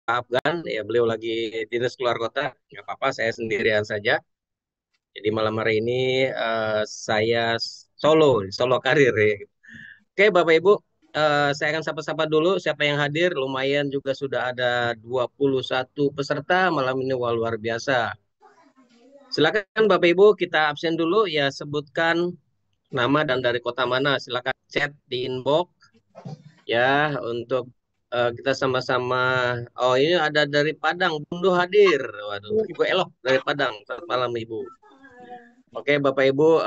Afgan, ya beliau lagi dinas keluar kota, nggak apa-apa, saya sendirian saja. Jadi malam hari ini saya solo karir ya. Oke, Bapak Ibu, saya akan sapa-sapa dulu siapa yang hadir. Lumayan juga sudah ada 21 peserta malam ini, wah, luar biasa. Silakan Bapak Ibu, kita absen dulu ya, sebutkan nama dan dari kota mana. Silakan chat di inbox ya untuk kita sama-sama. Oh, ini ada dari Padang, Bunda hadir. Waduh, Ibu Elok dari Padang. Selamat malam Ibu. Oke, Bapak Ibu,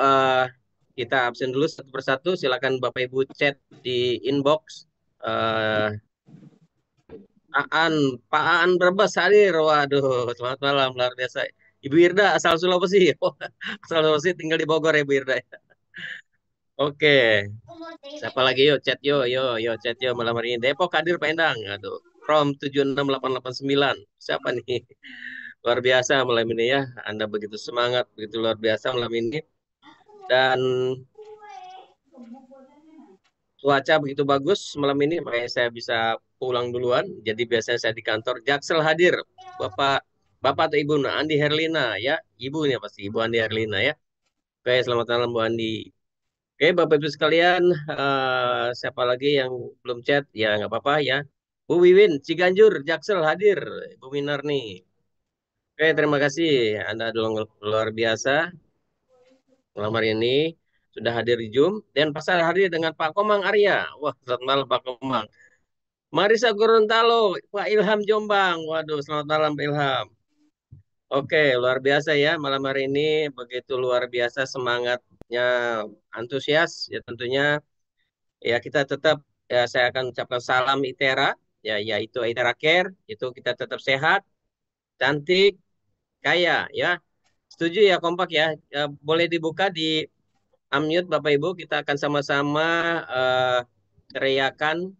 kita absen dulu satu persatu. Silakan Bapak Ibu chat di inbox. Eh, Pak Aan Brebes hadir. Waduh, selamat malam, luar biasa. Ibu Irda asal Sulawesi. Oh, asal Sulawesi, tinggal di Bogor ya, Bu Irda. Oke, siapa lagi, yuk chat yuk chat yuk malam hari ini. Depok hadir Pak Endang. Aduh, from 76889. Siapa nih? Luar biasa malam ini ya. Anda begitu semangat, begitu luar biasa malam ini. Dan cuaca begitu bagus malam ini, makanya saya bisa pulang duluan. Jadi biasanya saya di kantor. Jaksel hadir, Bapak Bapak atau Ibu nah, Andi Herlina ya. Ibu nih pasti, Ibu Andi Herlina ya. Oke, selamat malam Bu Andi. Oke, Bapak Ibu sekalian, siapa lagi yang belum chat? Ya nggak apa-apa ya. Bu Wiwin Ciganjur Jaksel hadir, Bu Minar nih. Oke, terima kasih. Anda luar biasa malam hari ini sudah hadir di Zoom dan pasal hadir dengan Pak Komang Arya. Wah, selamat malam Pak Komang. Marisa Gorontalo, Pak Ilham Jombang. Waduh, selamat malam Pak Ilham. Oke, luar biasa ya malam hari ini, begitu luar biasa semangatnya, antusias ya tentunya. Ya kita tetap, ya saya akan ucapkan salam ITERA, ya yaitu ITERA Care, itu kita tetap sehat, cantik, kaya ya. Setuju ya, kompak ya. Boleh dibuka di unmute Bapak Ibu, kita akan sama-sama eh, teriakan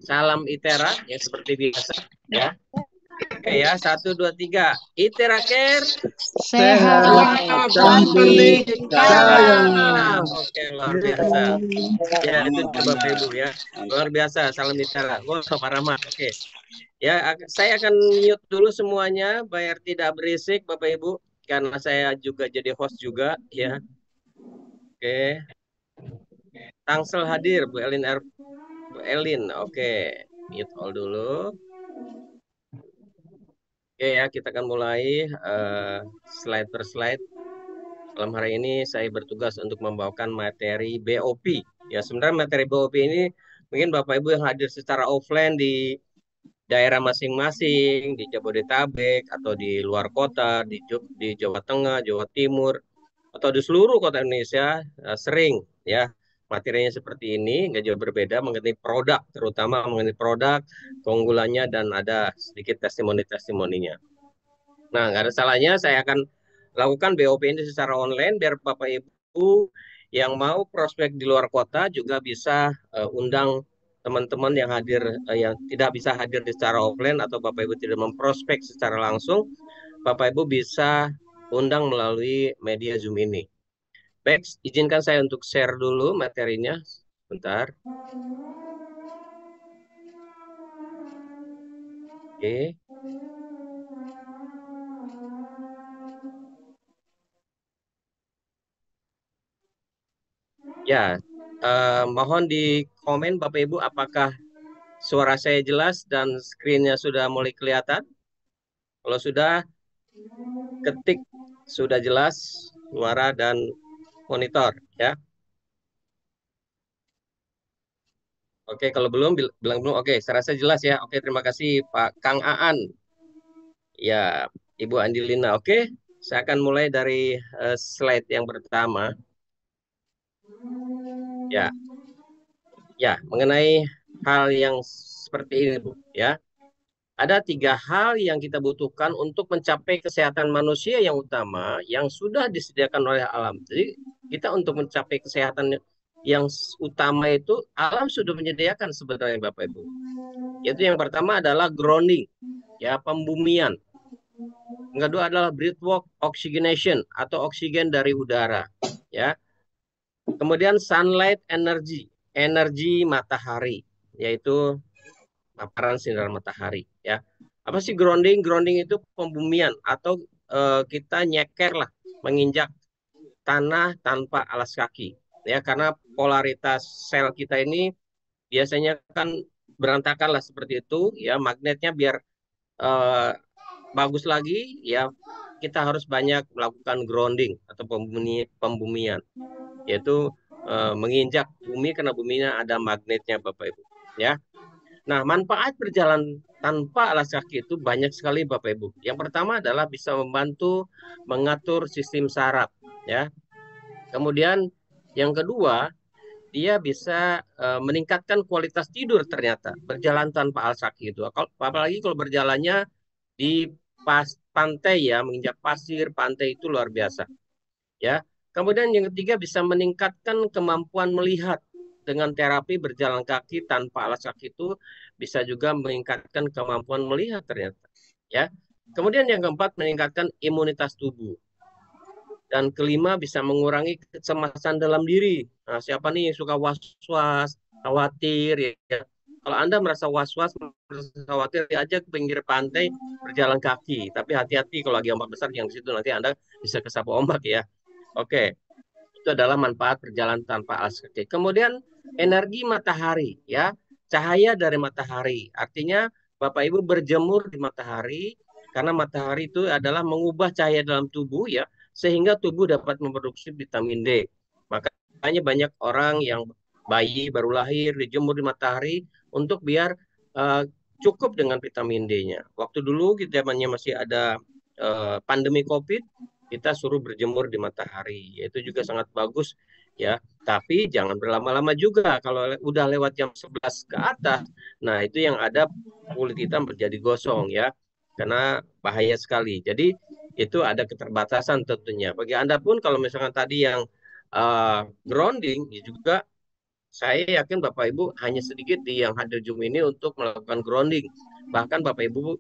salam ITERA ya seperti biasa ya. Oke ya, satu, dua, tiga. ITERA Care Sehat, sehat dan cantik, kaya. kaya. Oke, luar biasa. Ya, itu dia Bapak Ibu ya. Luar biasa, salam ITERA. Wah, Pak Rahmat. Oke. Ya, saya akan mute dulu semuanya, biar tidak berisik Bapak Ibu, karena saya juga jadi host juga ya. Oke. Tangsel hadir, Bu Elin. Oke. Mute all dulu. Oke ya, kita akan mulai slide per slide. Malam hari ini saya bertugas untuk membawakan materi BOP. Ya, sebenarnya materi BOP ini mungkin Bapak Ibu yang hadir secara offline di daerah masing-masing, di Jabodetabek atau di luar kota, di Jawa Tengah, Jawa Timur, atau di seluruh kota Indonesia sering ya materinya seperti ini, nggak jauh berbeda mengenai produk, terutama mengenai produk, keunggulannya, dan ada sedikit testimoni-testimoninya. Nah, nggak ada salahnya saya akan lakukan BOP ini secara online biar Bapak Ibu yang mau prospek di luar kota juga bisa undang teman-teman yang hadir, yang tidak bisa hadir secara offline atau Bapak Ibu tidak memprospek secara langsung, Bapak Ibu bisa undang melalui media Zoom ini. Baik, izinkan saya untuk share dulu materinya. Bentar. Oke. Ya, mohon di komen Bapak Ibu apakah suara saya jelas dan screen-nya sudah mulai kelihatan. Kalau sudah, ketik sudah jelas suara dan monitor ya. Oke, kalau belum bilang belum. Oke, saya rasa jelas ya. Oke, terima kasih Pak Kang Aan. Ya, Ibu Andilina. Oke, saya akan mulai dari slide yang pertama. Ya, ya, mengenai hal yang seperti ini, Bu. Ya, ada 3 hal yang kita butuhkan untuk mencapai kesehatan manusia yang utama yang sudah disediakan oleh alam. Jadi kita untuk mencapai kesehatan yang utama itu alam sudah menyediakan sebenarnya Bapak Ibu. Yaitu yang pertama adalah grounding, ya pembumian. Yang kedua adalah breathwork oxygenation atau oksigen dari udara, ya. Kemudian sunlight energy, energi matahari, yaitu paparan sinar matahari ya. Apa sih grounding? Grounding itu pembumian atau kita nyeker lah, menginjak tanah tanpa alas kaki ya, karena polaritas sel kita ini biasanya kan berantakan lah seperti itu ya, magnetnya biar eh, bagus lagi ya, kita harus banyak melakukan grounding atau pembumian, yaitu menginjak bumi karena buminya ada magnetnya Bapak Ibu ya. Nah, manfaat berjalan tanpa alas kaki itu banyak sekali Bapak Ibu. Yang pertama adalah bisa membantu mengatur sistem saraf ya. Kemudian yang kedua, dia bisa meningkatkan kualitas tidur ternyata berjalan tanpa alas kaki itu. Apalagi kalau berjalannya di pantai ya, menginjak pasir, pantai itu luar biasa ya. Kemudian yang ketiga bisa meningkatkan kemampuan melihat dengan terapi berjalan kaki tanpa alas kaki itu bisa juga meningkatkan kemampuan melihat ternyata ya. Kemudian yang keempat meningkatkan imunitas tubuh. Dan kelima bisa mengurangi kecemasan dalam diri. Nah, siapa nih yang suka was-was, khawatir ya. Kalau Anda merasa was-was, merasa khawatir, diajak ke pinggir pantai berjalan kaki. Tapi hati-hati kalau lagi ombak besar yang di situ nanti Anda bisa kesapu ombak ya. Oke, itu adalah manfaat berjalan tanpa alas kaki. Kemudian energi matahari ya, cahaya dari matahari. Artinya Bapak Ibu berjemur di matahari karena matahari itu adalah mengubah cahaya dalam tubuh ya, sehingga tubuh dapat memproduksi vitamin D. Makanya banyak orang yang bayi baru lahir dijemur di matahari untuk biar uh, cukup dengan vitamin D-nya. Waktu dulu kita masih ada pandemi COVID, kita suruh berjemur di matahari. Itu juga sangat bagus ya. Tapi jangan berlama-lama juga. Kalau udah lewat jam 11 ke atas, nah itu yang ada kulit hitam menjadi gosong ya. Karena bahaya sekali. Jadi itu ada keterbatasan tentunya. Bagi Anda pun kalau misalkan tadi yang grounding ya juga saya yakin Bapak Ibu hanya sedikit di yang hadir Zoom ini untuk melakukan grounding. Bahkan Bapak Ibu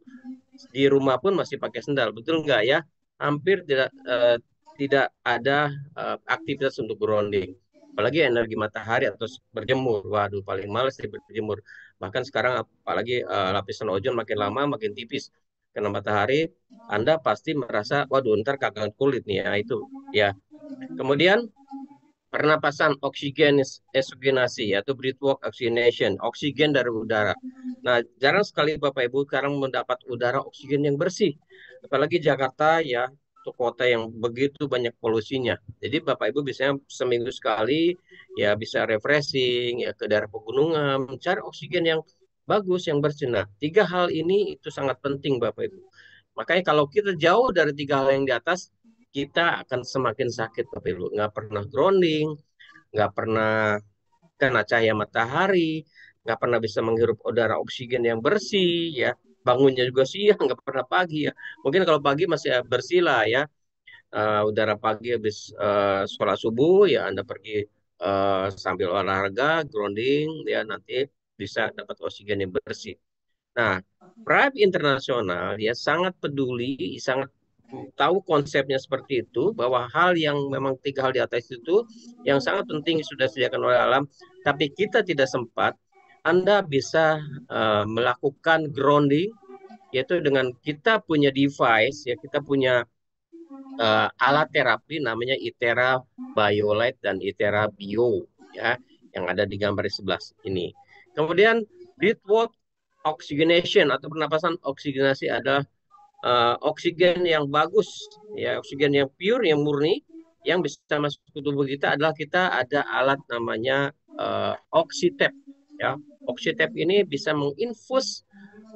di rumah pun masih pakai sendal, betul nggak ya? Hampir tidak ada aktivitas untuk grounding. Apalagi energi matahari atau berjemur. Waduh, paling males sih berjemur. Bahkan sekarang apalagi lapisan ozon makin lama makin tipis. Karena matahari, Anda pasti merasa, waduh, ntar kangen kulit nih ya, itu. Ya. Kemudian pernapasan eksogenasi atau breathwork oxygenation, oksigen dari udara. Nah, jarang sekali Bapak Ibu sekarang mendapat udara oksigen yang bersih. Apalagi Jakarta ya, itu kota yang begitu banyak polusinya. Jadi Bapak Ibu biasanya seminggu sekali ya bisa refreshing ya ke daerah pegunungan, mencari oksigen yang bagus, yang bersih. Nah, tiga hal ini itu sangat penting Bapak Ibu. Makanya kalau kita jauh dari tiga hal yang di atas, kita akan semakin sakit Bapak Ibu. Nggak pernah grounding, nggak pernah kena cahaya matahari, nggak pernah bisa menghirup udara oksigen yang bersih, ya. Bangunnya juga siang, nggak pernah pagi ya. Mungkin kalau pagi masih bersih lah ya. Udara pagi habis sholat subuh, ya Anda pergi sambil olahraga, grounding, ya nanti bisa dapat oksigen yang bersih. Nah, Pride Internasional dia sangat peduli, sangat tahu konsepnya seperti itu, bahwa hal yang memang tiga hal di atas itu yang sangat penting sudah disediakan oleh alam, tapi kita tidak sempat. Anda bisa melakukan grounding, yaitu dengan kita punya device, ya kita punya alat terapi namanya ITERA BioLight dan ITERA Bio, ya, yang ada di gambar di sebelah ini. Kemudian breathwork oxygenation atau pernapasan oksigenasi adalah oksigen yang bagus, ya oksigen yang pure, yang murni, yang bisa masuk ke tubuh kita adalah kita ada alat namanya oxitep, ya. Oxitep ini bisa menginfus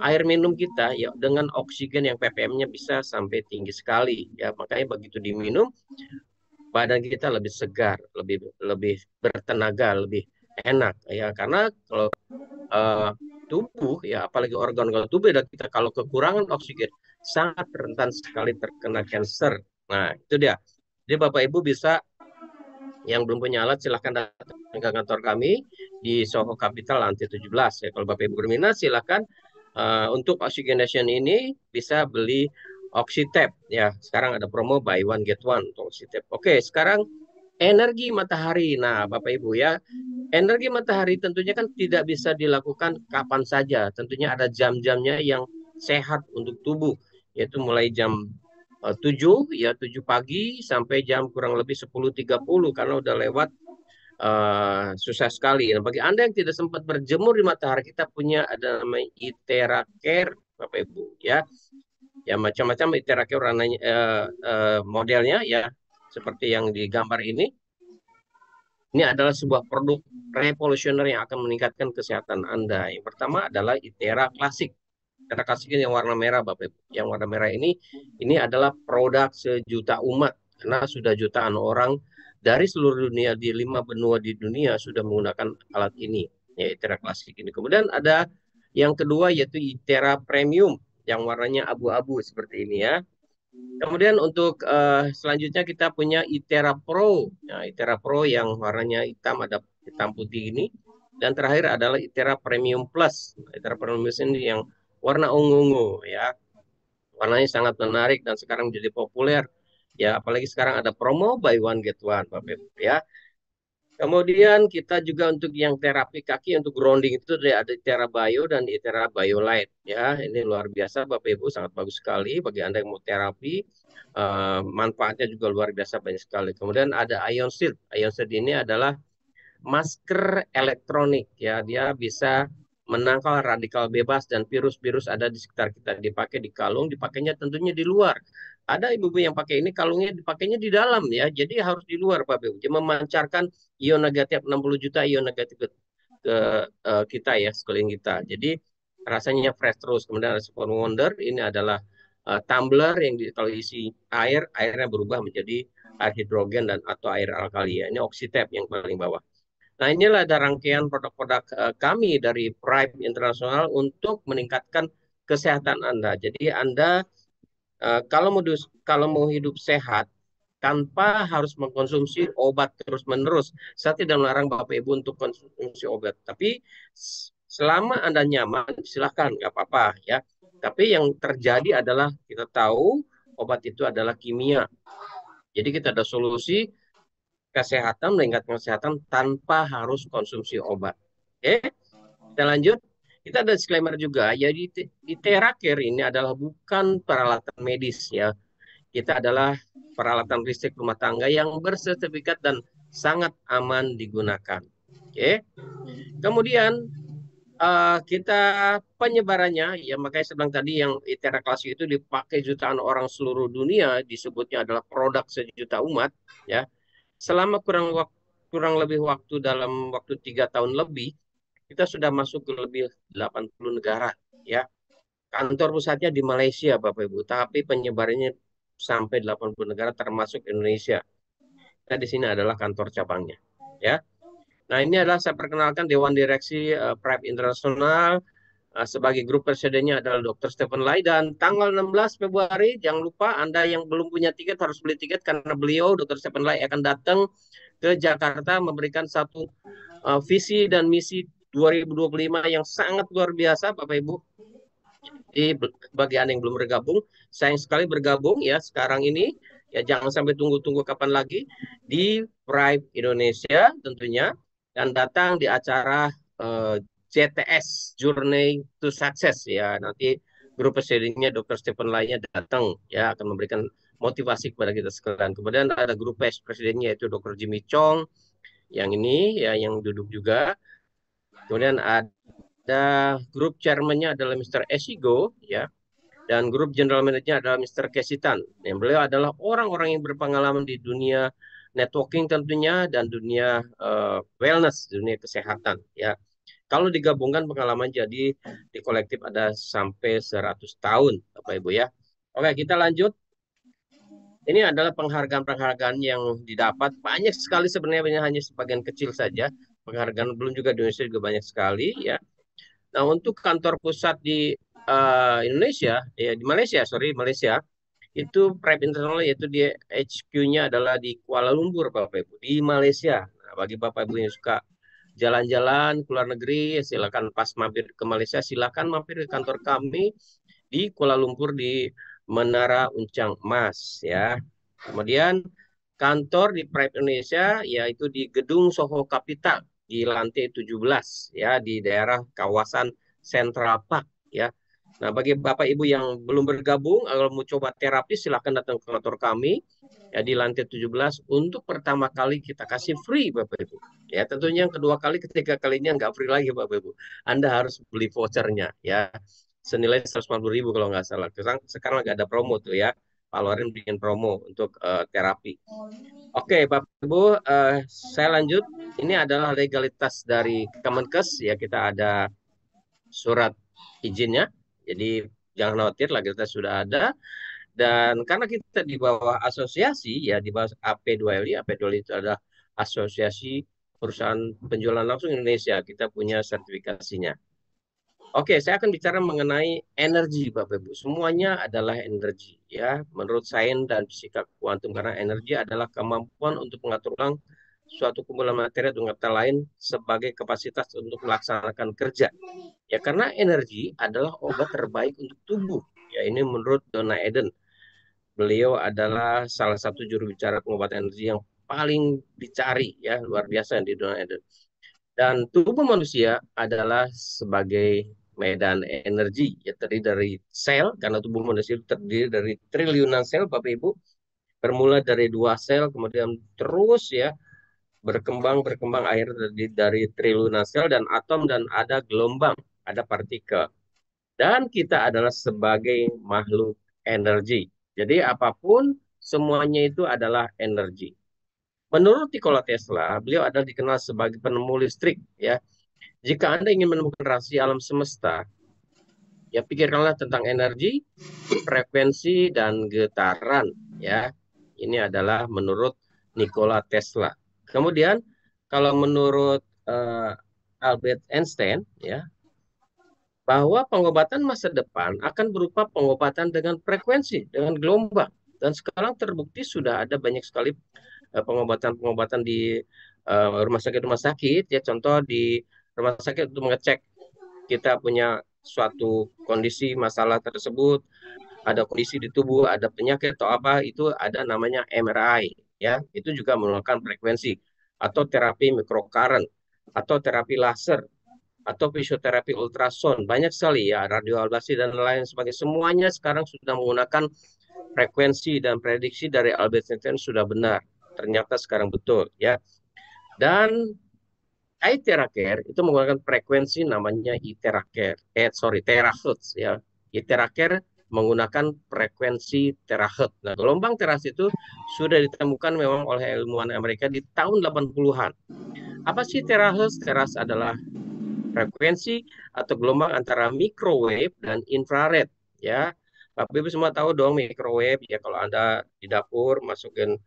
air minum kita ya dengan oksigen yang ppm-nya bisa sampai tinggi sekali, ya. Makanya begitu diminum badan kita lebih segar, lebih lebih bertenaga, lebih enak ya, karena kalau uh, tubuh ya apalagi organ-organ tubuh dan kita kalau kekurangan oksigen sangat rentan sekali terkena kanker. Nah, itu dia. Jadi Bapak Ibu bisa yang belum punya alat silahkan datang ke kantor kami di Soho Capital Lantai 17 ya. Kalau Bapak Ibu berminat silahkan untuk oxygenation ini bisa beli Oxitep ya. Sekarang ada promo buy one get one untuk Oxitep. Oke, sekarang Energi matahari. Nah, Bapak Ibu ya, energi matahari tentunya kan tidak bisa dilakukan kapan saja. Tentunya ada jam-jamnya yang sehat untuk tubuh, yaitu mulai jam 7 ya 7 pagi sampai jam kurang lebih 10.30 karena udah lewat susah sekali. Nah, bagi Anda yang tidak sempat berjemur di matahari, kita punya ada namanya Itera Care, Bapak Ibu ya. Ya macam-macam Itera Care warnanya modelnya ya seperti yang digambar ini. Ini adalah sebuah produk revolusioner yang akan meningkatkan kesehatan Anda. Yang pertama adalah Itera Klasik. Itera Klasik ini yang warna merah, Bapak Ibu. Yang warna merah ini adalah produk sejuta umat. Karena sudah jutaan orang dari seluruh dunia, di 5 benua di dunia sudah menggunakan alat ini. Ya, Itera Klasik ini. Kemudian ada yang kedua yaitu Itera Premium. Yang warnanya abu-abu seperti ini ya. Kemudian untuk selanjutnya kita punya Itera Pro. Nah, Itera Pro yang warnanya hitam ada hitam putih ini. Dan terakhir adalah Itera Premium Plus. Itera Premium Plus ini yang warna ungu-ungu ya. Warnanya sangat menarik dan sekarang jadi populer. Ya, apalagi sekarang ada promo buy one get one, Bapak Ibu ya. Kemudian kita juga untuk yang terapi kaki untuk grounding itu ada Itera Bio dan Itera BioLite ya. Ini luar biasa Bapak Ibu, sangat bagus sekali bagi Anda yang mau terapi. Manfaatnya juga luar biasa banyak sekali. Kemudian ada Ion Shield. Ion Shield ini adalah masker elektronik ya. Dia bisa menangkal radikal bebas dan virus-virus ada di sekitar kita. Dipakai di kalung, dipakainya tentunya di luar. Ada ibu-ibu yang pakai ini kalungnya dipakainya di dalam ya. Jadi harus di luar Bapak Ibu. Dia memancarkan ion negatif 60 juta ion negatif ke kita ya, sekeliling kita. Jadi rasanya fresh terus. Kemudian ada Super Wonder, ini adalah tumbler yang kalau isi air, airnya berubah menjadi air hidrogen dan atau air alkali ya. Ini Oxitep yang paling bawah. Nah, inilah ada rangkaian produk-produk kami dari Prime International untuk meningkatkan kesehatan Anda. Jadi Anda kalau mau hidup sehat tanpa harus mengkonsumsi obat terus-menerus, saya tidak melarang Bapak Ibu untuk konsumsi obat. Tapi selama Anda nyaman, silahkan, nggak apa-apa ya. Tapi yang terjadi adalah kita tahu obat itu adalah kimia. Jadi kita ada solusi kesehatan, meningkatkan kesehatan tanpa harus konsumsi obat. Oke, kita lanjut. Kita ada disclaimer juga, ya di Theracare ini adalah bukan peralatan medis ya. Kita adalah peralatan listrik rumah tangga yang bersertifikat dan sangat aman digunakan. Oke. Kemudian kita penyebarannya ya makanya saya bilang tadi yang Itera Klasik itu dipakai jutaan orang seluruh dunia disebutnya adalah produk sejuta umat ya selama kurang lebih waktu dalam waktu 3 tahun lebih, kita sudah masuk ke lebih 80 negara. Ya, kantor pusatnya di Malaysia, Bapak Ibu, tapi penyebarannya sampai 80 negara termasuk Indonesia. Nah, di sini adalah kantor cabangnya. Ya, nah ini adalah saya perkenalkan Dewan Direksi Prime International. Sebagai grup presidennya adalah Dr. Stephen Lai dan tanggal 16 Februari jangan lupa Anda yang belum punya tiket harus beli tiket karena beliau Dr. Stephen Lai akan datang ke Jakarta memberikan satu visi dan misi 2025 yang sangat luar biasa Bapak Ibu. Jadi bagi Anda yang belum bergabung, sayang sekali bergabung ya sekarang ini. Ya jangan sampai tunggu-tunggu kapan lagi di Prime Indonesia tentunya dan datang di acara JTS Journey to Success ya. Nanti grup presidennya Dr. Stephen lainnya datang ya akan memberikan motivasi kepada kita sekalian. Kemudian ada grup vice presidennya yaitu Dr. Jimmy Chong yang ini ya yang duduk juga. Kemudian ada grup chairman-nya adalah Mr. Esigo ya dan grup general manager adalah Mr. Kesitan. Yang beliau adalah orang-orang yang berpengalaman di dunia networking tentunya dan dunia wellness, dunia kesehatan ya. Kalau digabungkan pengalaman jadi di kolektif ada sampai 100 tahun Bapak Ibu ya. Oke, kita lanjut. Ini adalah penghargaan-penghargaan yang didapat. Banyak sekali sebenarnya hanya sebagian kecil saja. Penghargaan belum juga di Indonesia juga banyak sekali ya. Nah, untuk kantor pusat di Indonesia, ya di Malaysia, sorry, Malaysia, itu Prime International yaitu di HQ-nya adalah di Kuala Lumpur, Bapak Ibu, di Malaysia. Nah, bagi Bapak Ibu yang suka jalan-jalan ke luar negeri, silakan pas mampir ke Malaysia, silakan mampir ke kantor kami di Kuala Lumpur di Menara Uncang Emas, ya. Kemudian kantor di Pride Indonesia, yaitu di Gedung Soho Capital di lantai 17 ya, di daerah kawasan Central Park ya. Nah, bagi Bapak Ibu yang belum bergabung, kalau mau coba terapi silahkan datang ke kantor kami ya di lantai 17. Untuk pertama kali kita kasih free Bapak Ibu. Ya, tentunya yang kedua kali, ketiga kalinya nggak free lagi Bapak Ibu. Anda harus beli vouchernya ya. Senilai 150.000 kalau nggak salah. Sekarang nggak ada promo tuh ya. Pak Loren bikin promo untuk terapi. Oke, Bapak Ibu, saya lanjut. Ini adalah legalitas dari Kemenkes ya. Kita ada surat izinnya. Jadi jangan khawatir, legalitas sudah ada. Dan karena kita di bawah asosiasi ya, di bawah AP2LI. AP2LI itu adalah asosiasi perusahaan penjualan langsung Indonesia. Kita punya sertifikasinya. Oke, saya akan bicara mengenai energi, Bapak Ibu. Semuanya adalah energi, ya. Menurut sains dan fisika kuantum, karena energi adalah kemampuan untuk mengatur ulang suatu kumpulan materi atau kata lain sebagai kapasitas untuk melaksanakan kerja. Ya, karena energi adalah obat terbaik untuk tubuh. Ya, ini menurut Donna Eden. Beliau adalah salah satu juru bicara pengobatan energi yang paling dicari, ya, luar biasa di Donna Eden. Dan tubuh manusia adalah sebagai medan energi, ya terdiri dari sel, karena tubuh manusia itu terdiri dari triliunan sel, Bapak Ibu, bermula dari 2 sel, kemudian terus ya berkembang akhir dari triliunan sel dan atom, dan ada gelombang, ada partikel. Dan kita adalah sebagai makhluk energi. Jadi apapun semuanya itu adalah energi. Menurut Nikola Tesla, beliau adalah dikenal sebagai penemu listrik ya. Jika Anda ingin menemukan rahasia alam semesta, ya pikirkanlah tentang energi, frekuensi, dan getaran. Ya, ini adalah menurut Nikola Tesla. Kemudian, kalau menurut Albert Einstein, ya, bahwa pengobatan masa depan akan berupa pengobatan dengan frekuensi, dengan gelombang. Dan sekarang terbukti sudah ada banyak sekali pengobatan-pengobatan di rumah sakit, ya contoh di rumah sakit untuk mengecek kita punya suatu kondisi masalah tersebut, ada kondisi di tubuh, ada penyakit atau apa, itu ada namanya MRI, ya, itu juga menggunakan frekuensi, atau terapi microcurrent, atau terapi laser, atau fisioterapi ultrasound, banyak sekali ya, radio ablasi dan lain sebagainya. Semuanya sekarang sudah menggunakan frekuensi, dan prediksi dari Albert Einstein sudah benar. Ternyata sekarang betul ya. Dan iTeraCare itu menggunakan frekuensi namanya terahertz ya. iTeraCare menggunakan frekuensi terahertz. Nah, gelombang terahertz itu sudah ditemukan memang oleh ilmuwan Amerika di tahun 80-an. Apa sih terahertz? Terahertz adalah frekuensi atau gelombang antara microwave dan infrared ya. Bapak Ibu semua tahu dong microwave ya, kalau Anda di dapur masukin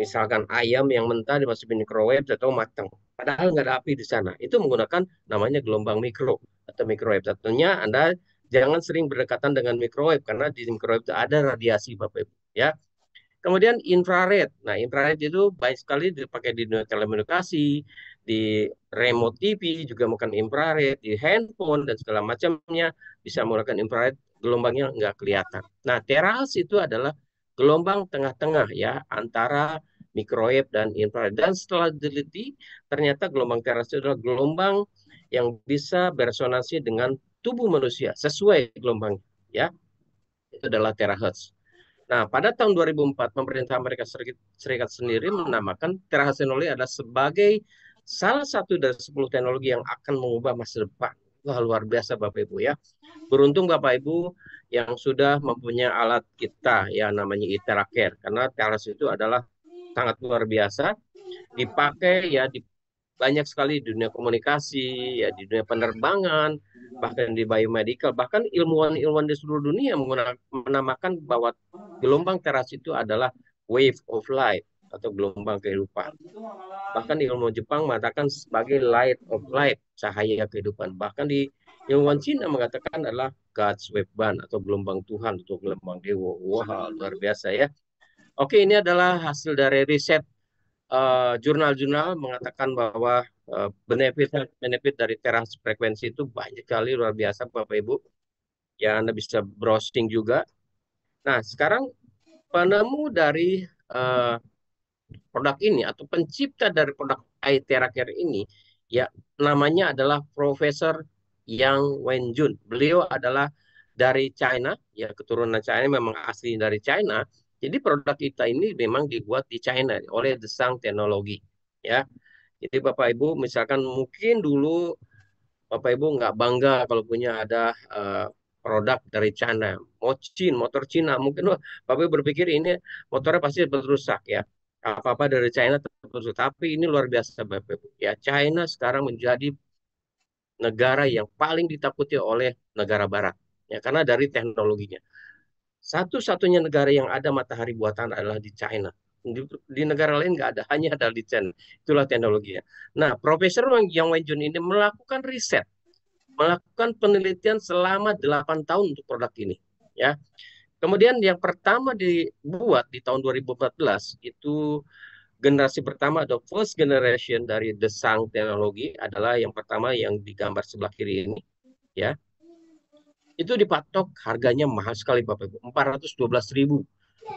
misalkan ayam yang mentah dimasukin microwave atau matang. Padahal nggak ada api di sana. Itu menggunakan namanya gelombang mikro atau microwave. Tentunya Anda jangan sering berdekatan dengan microwave karena di microwave itu ada radiasi Bapak Ibu ya. Kemudian infrared. Nah, infrared itu baik sekali dipakai di dunia telekomunikasi, di remote TV juga menggunakan infrared, di handphone dan segala macamnya bisa menggunakan infrared, gelombangnya nggak kelihatan. Nah, terahertz itu adalah gelombang tengah-tengah ya antara microwave dan infrared. Dan setelah diteliti, ternyata gelombang terahertz itu adalah gelombang yang bisa beresonansi dengan tubuh manusia sesuai gelombang ya. Itu adalah terahertz. Nah, pada tahun 2004, pemerintah Amerika Serikat sendiri menamakan terahertz teknologi adalah sebagai salah satu dari 10 teknologi yang akan mengubah masa depan. Wah, luar biasa Bapak Ibu ya. Beruntung Bapak Ibu yang sudah mempunyai alat kita ya namanya iTeraCare. Karena terahertz itu adalah sangat luar biasa. Dipakai ya di banyak sekali di dunia komunikasi, ya di dunia penerbangan, bahkan di biomedical, bahkan ilmuwan-ilmuwan di seluruh dunia menamakan bahwa gelombang teras itu adalah wave of light atau gelombang kehidupan. Bahkan di ilmu Jepang mengatakan sebagai light of light, cahaya kehidupan. Bahkan di ilmuwan Cina mengatakan adalah God's wave band atau gelombang Tuhan atau gelombang dewa. Wah, luar biasa ya. Oke, ini adalah hasil dari riset jurnal-jurnal mengatakan bahwa benefit dari teras frekuensi itu banyak kali, luar biasa Bapak Ibu. Ya, Anda bisa browsing juga. Nah, sekarang penemu dari produk ini atau pencipta dari produk iTera Care ini ya namanya adalah Profesor Yang Wenjun. Beliau adalah dari China, ya keturunan China, memang asli dari China. Jadi produk kita ini memang dibuat di China oleh Desang Teknologi, ya. Jadi Bapak Ibu misalkan mungkin dulu Bapak Ibu nggak bangga kalau punya ada produk dari China, motor Cina, mungkin Bapak Ibu berpikir ini motornya pasti rusak ya. Apa-apa dari China terus, tapi ini luar biasa Bapak Ibu. Ya, China sekarang menjadi negara yang paling ditakuti oleh negara barat. Ya, karena dari teknologinya. Satu-satunya negara yang ada matahari buatan adalah di China. Di negara lain nggak ada, hanya ada di China. Itulah teknologinya. Nah, Profesor Yang Wenjun ini melakukan riset, melakukan penelitian selama 8 tahun untuk produk ini. Ya, kemudian yang pertama dibuat di tahun 2014 itu generasi pertama atau first generation dari Desang Teknologi adalah yang pertama yang digambar sebelah kiri ini. Ya, itu dipatok harganya mahal sekali Bapak Ibu, 412.000.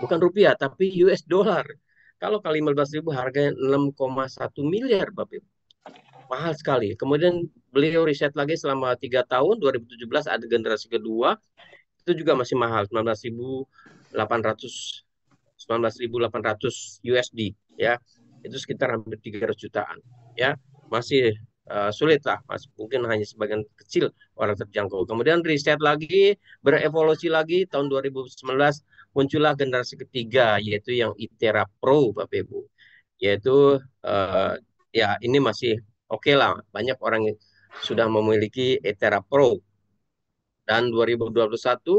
Bukan rupiah, tapi US dollar. Kalau kali 15.000 harganya 6,1 miliar Bapak Ibu. Mahal sekali. Kemudian beliau riset lagi selama 3 tahun, 2017 ada generasi kedua, itu juga masih mahal, 19.800 USD ya. Itu sekitar hampir 300 jutaan ya. Masih sulit lah, Mas. Mungkin hanya sebagian kecil orang terjangkau. Kemudian riset lagi, berevolusi lagi tahun 2019 muncullah generasi ketiga yaitu yang Itera Pro Bapak Ibu. Yaitu ya ini masih oke lah, banyak orang yang sudah memiliki Itera Pro. Dan 2021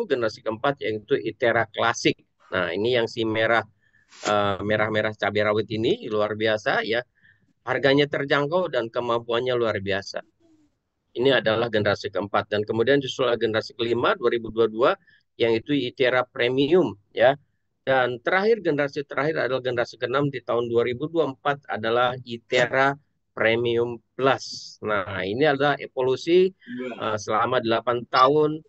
generasi keempat yaitu Itera Klasik. Nah, ini yang si merah-merah cabai rawit ini luar biasa ya. Harganya terjangkau dan kemampuannya luar biasa. Ini adalah generasi keempat dan kemudian justru generasi kelima 2022 yang itu Itera Premium ya. Dan generasi terakhir adalah generasi keenam di tahun 2024 adalah Itera Premium Plus. Nah, ini adalah evolusi selama 8 tahun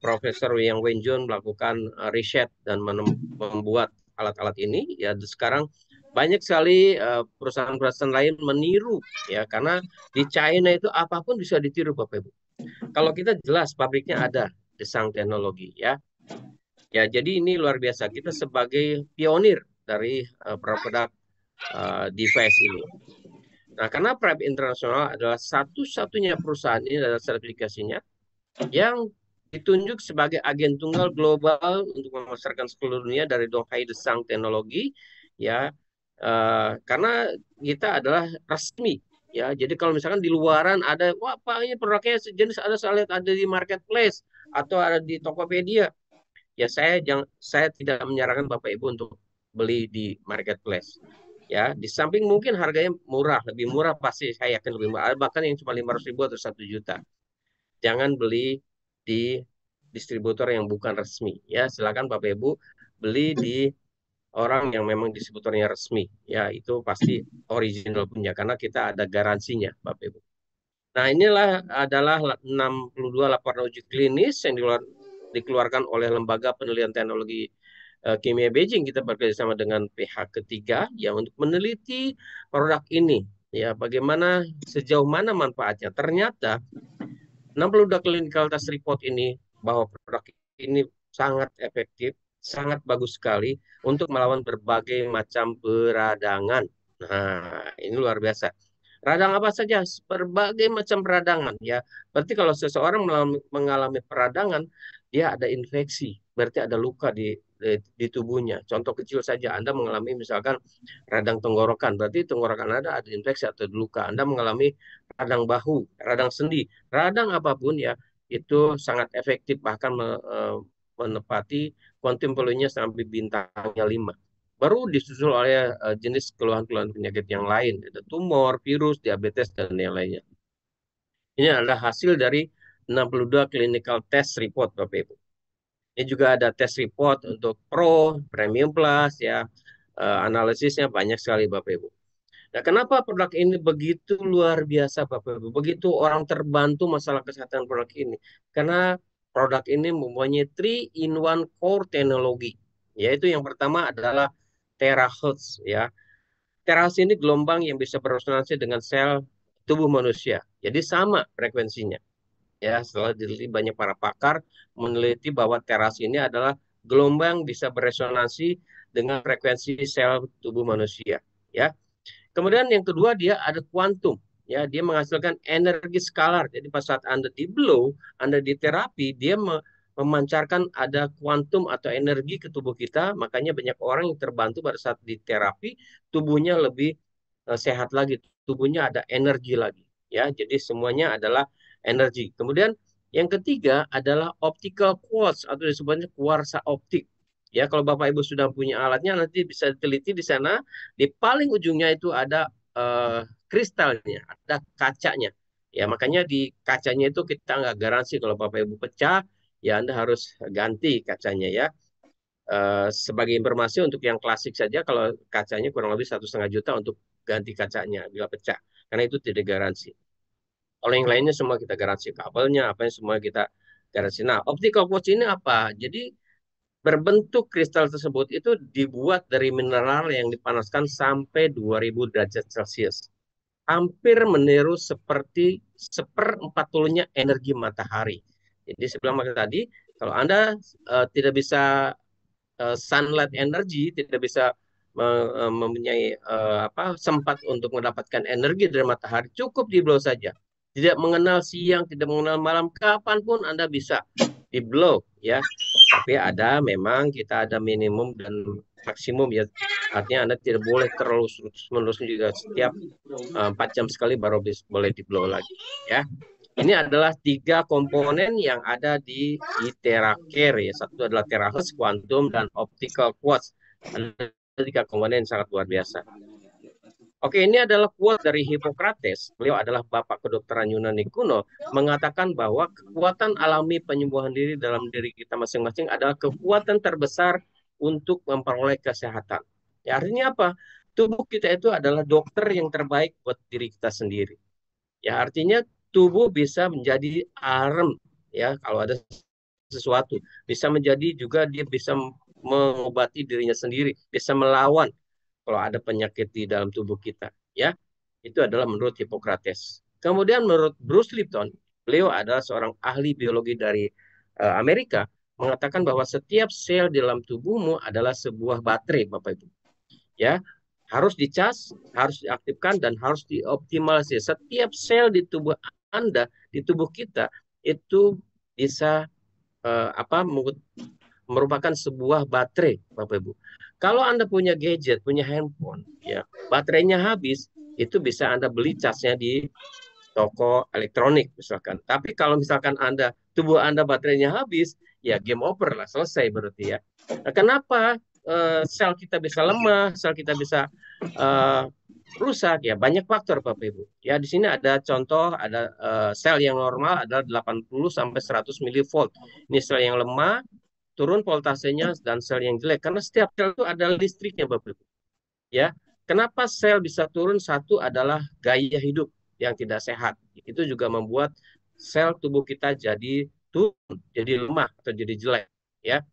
Profesor Yang Wenjun melakukan riset dan membuat alat-alat ini. Ya, sekarang banyak sekali perusahaan-perusahaan lain meniru ya karena di China itu apapun bisa ditiru Bapak Ibu. Kalau kita jelas pabriknya ada Desang Teknologi ya. Ya, jadi ini luar biasa. Kita sebagai pionir dari produk device ini. Nah, karena Prep International adalah satu-satunya perusahaan ini adalah sertifikasinya yang ditunjuk sebagai agen tunggal global untuk memasarkan seluruh dunia dari Donghai Desang Teknologi ya karena kita adalah resmi ya. Jadi kalau misalkan di luaran ada wah Pak ini produknya sejenis ada saya lihat ada di marketplace atau ada di Tokopedia ya saya tidak menyarankan Bapak Ibu untuk beli di marketplace ya. Di samping mungkin harganya murah, lebih murah pasti saya yakin lebih murah bahkan yang cuma 500.000 atau 1 juta. Jangan beli di distributor yang bukan resmi ya. Silakan Bapak Ibu beli di orang yang memang distributornya resmi ya, itu pasti original punya karena kita ada garansinya Bapak Ibu. Nah, inilah adalah 62 laporan uji klinis yang dikeluarkan oleh Lembaga Penelitian Teknologi Kimia Beijing. Kita bekerjasama dengan pihak ketiga ya untuk meneliti produk ini ya, bagaimana sejauh mana manfaatnya. Ternyata 62 clinical test report ini bahwa produk ini sangat efektif, sangat bagus sekali untuk melawan berbagai macam peradangan. Nah, ini luar biasa. Radang apa saja? Berbagai macam peradangan ya. Berarti kalau seseorang mengalami peradangan, dia ada infeksi, berarti ada luka di tubuhnya. Contoh kecil saja, Anda mengalami misalkan radang tenggorokan, berarti tenggorokan Anda ada infeksi atau luka. Anda mengalami radang bahu, radang sendi, radang apapun ya, itu sangat efektif bahkan menepati kuantum volume-nya sampai bintangnya 5. Baru disusul oleh jenis keluhan-keluhan penyakit yang lain, ada tumor, virus, diabetes, dan yang lainnya. Ini adalah hasil dari 62 clinical test report, Bapak Ibu. Ini juga ada test report untuk Pro, Premium Plus, ya. Analisisnya banyak sekali, Bapak Ibu. Nah, kenapa produk ini begitu luar biasa, Bapak Ibu? Begitu orang terbantu masalah kesehatan produk ini. Karena produk ini mempunyai 3-in-1 core teknologi. Yaitu yang pertama adalah terahertz ya. Terapi ini gelombang yang bisa beresonansi dengan sel tubuh manusia. Jadi sama frekuensinya. Ya, setelah diteliti banyak para pakar meneliti bahwa terapi ini adalah gelombang bisa beresonansi dengan frekuensi sel tubuh manusia. Ya, kemudian yang kedua dia ada kuantum. Ya, dia menghasilkan energi skalar. Jadi pas saat Anda di blow, Anda di terapi, dia memancarkan ada kuantum atau energi ke tubuh kita. Makanya banyak orang yang terbantu pada saat di terapi, tubuhnya lebih sehat lagi, tubuhnya ada energi lagi. Ya, jadi semuanya adalah energi. Kemudian yang ketiga adalah optical quartz atau disebutnya kuarsa optik. Ya, kalau Bapak Ibu sudah punya alatnya nanti bisa teliti di sana. Di paling ujungnya itu ada kristalnya, ada kacanya. Ya, makanya di kacanya itu kita nggak garansi kalau Bapak Ibu pecah, ya Anda harus ganti kacanya ya. Sebagai informasi untuk yang klasik saja, kalau kacanya kurang lebih 1,5 juta untuk ganti kacanya bila pecah, karena itu tidak garansi. Kalau yang lainnya semua kita garansi, kabelnya, apa yang semua kita garansi. Nah, optical quartz ini apa? Jadi berbentuk kristal tersebut itu dibuat dari mineral yang dipanaskan sampai 2000 derajat Celcius. Hampir meniru seperti 1/40-nya energi matahari. Jadi sebelum tadi, kalau Anda tidak bisa sunlight energy, tidak bisa mempunyai apa sempat untuk mendapatkan energi dari matahari, cukup di blow saja. Tidak mengenal siang, tidak mengenal malam, kapanpun Anda bisa di blow ya. Tapi ada memang kita ada minimum dan maksimum ya. Artinya Anda tidak boleh terlalu terus-menerus juga setiap 4 jam sekali baru boleh di blow lagi ya. Ini adalah 3 komponen yang ada di TeraCare ya. Satu adalah terahertz, kuantum, dan optical quartz. Ada 3 komponen yang sangat luar biasa. Oke, ini adalah quote dari Hippocrates. Beliau adalah bapak kedokteran Yunani kuno, mengatakan bahwa kekuatan alami penyembuhan diri dalam diri kita masing-masing adalah kekuatan terbesar untuk memperoleh kesehatan. Ya, artinya apa? Tubuh kita itu adalah dokter yang terbaik buat diri kita sendiri. Ya, artinya tubuh bisa menjadi arem ya kalau ada sesuatu. Bisa menjadi juga dia bisa mengobati dirinya sendiri, bisa melawan kalau ada penyakit di dalam tubuh kita, ya. Itu adalah menurut Hippocrates. Kemudian menurut Bruce Lipton, beliau adalah seorang ahli biologi dari Amerika, mengatakan bahwa setiap sel di dalam tubuhmu adalah sebuah baterai, Bapak Ibu. Ya, harus dicas, harus diaktifkan dan harus dioptimalisasi. Setiap sel di tubuh Anda, di tubuh kita itu bisa apa merupakan sebuah baterai, Bapak Ibu. Kalau Anda punya gadget, punya handphone, ya baterainya habis, itu bisa Anda beli casnya di toko elektronik misalkan. Tapi kalau misalkan tubuh Anda baterainya habis, ya game over lah, selesai berarti ya. Nah, kenapa sel kita bisa lemah, sel kita bisa uh, rusak ya banyak faktor Bapak Ibu. Ya di sini ada contoh ada sel yang normal adalah 80 sampai 100 milivolt. Ini sel yang lemah, turun voltasenya dan sel yang jelek karena setiap sel itu ada listriknya Bapak Ibu. Ya. Kenapa sel bisa turun? Satu adalah gaya hidup yang tidak sehat. Itu juga membuat sel tubuh kita jadi turun, jadi lemah atau jadi jelek, ya.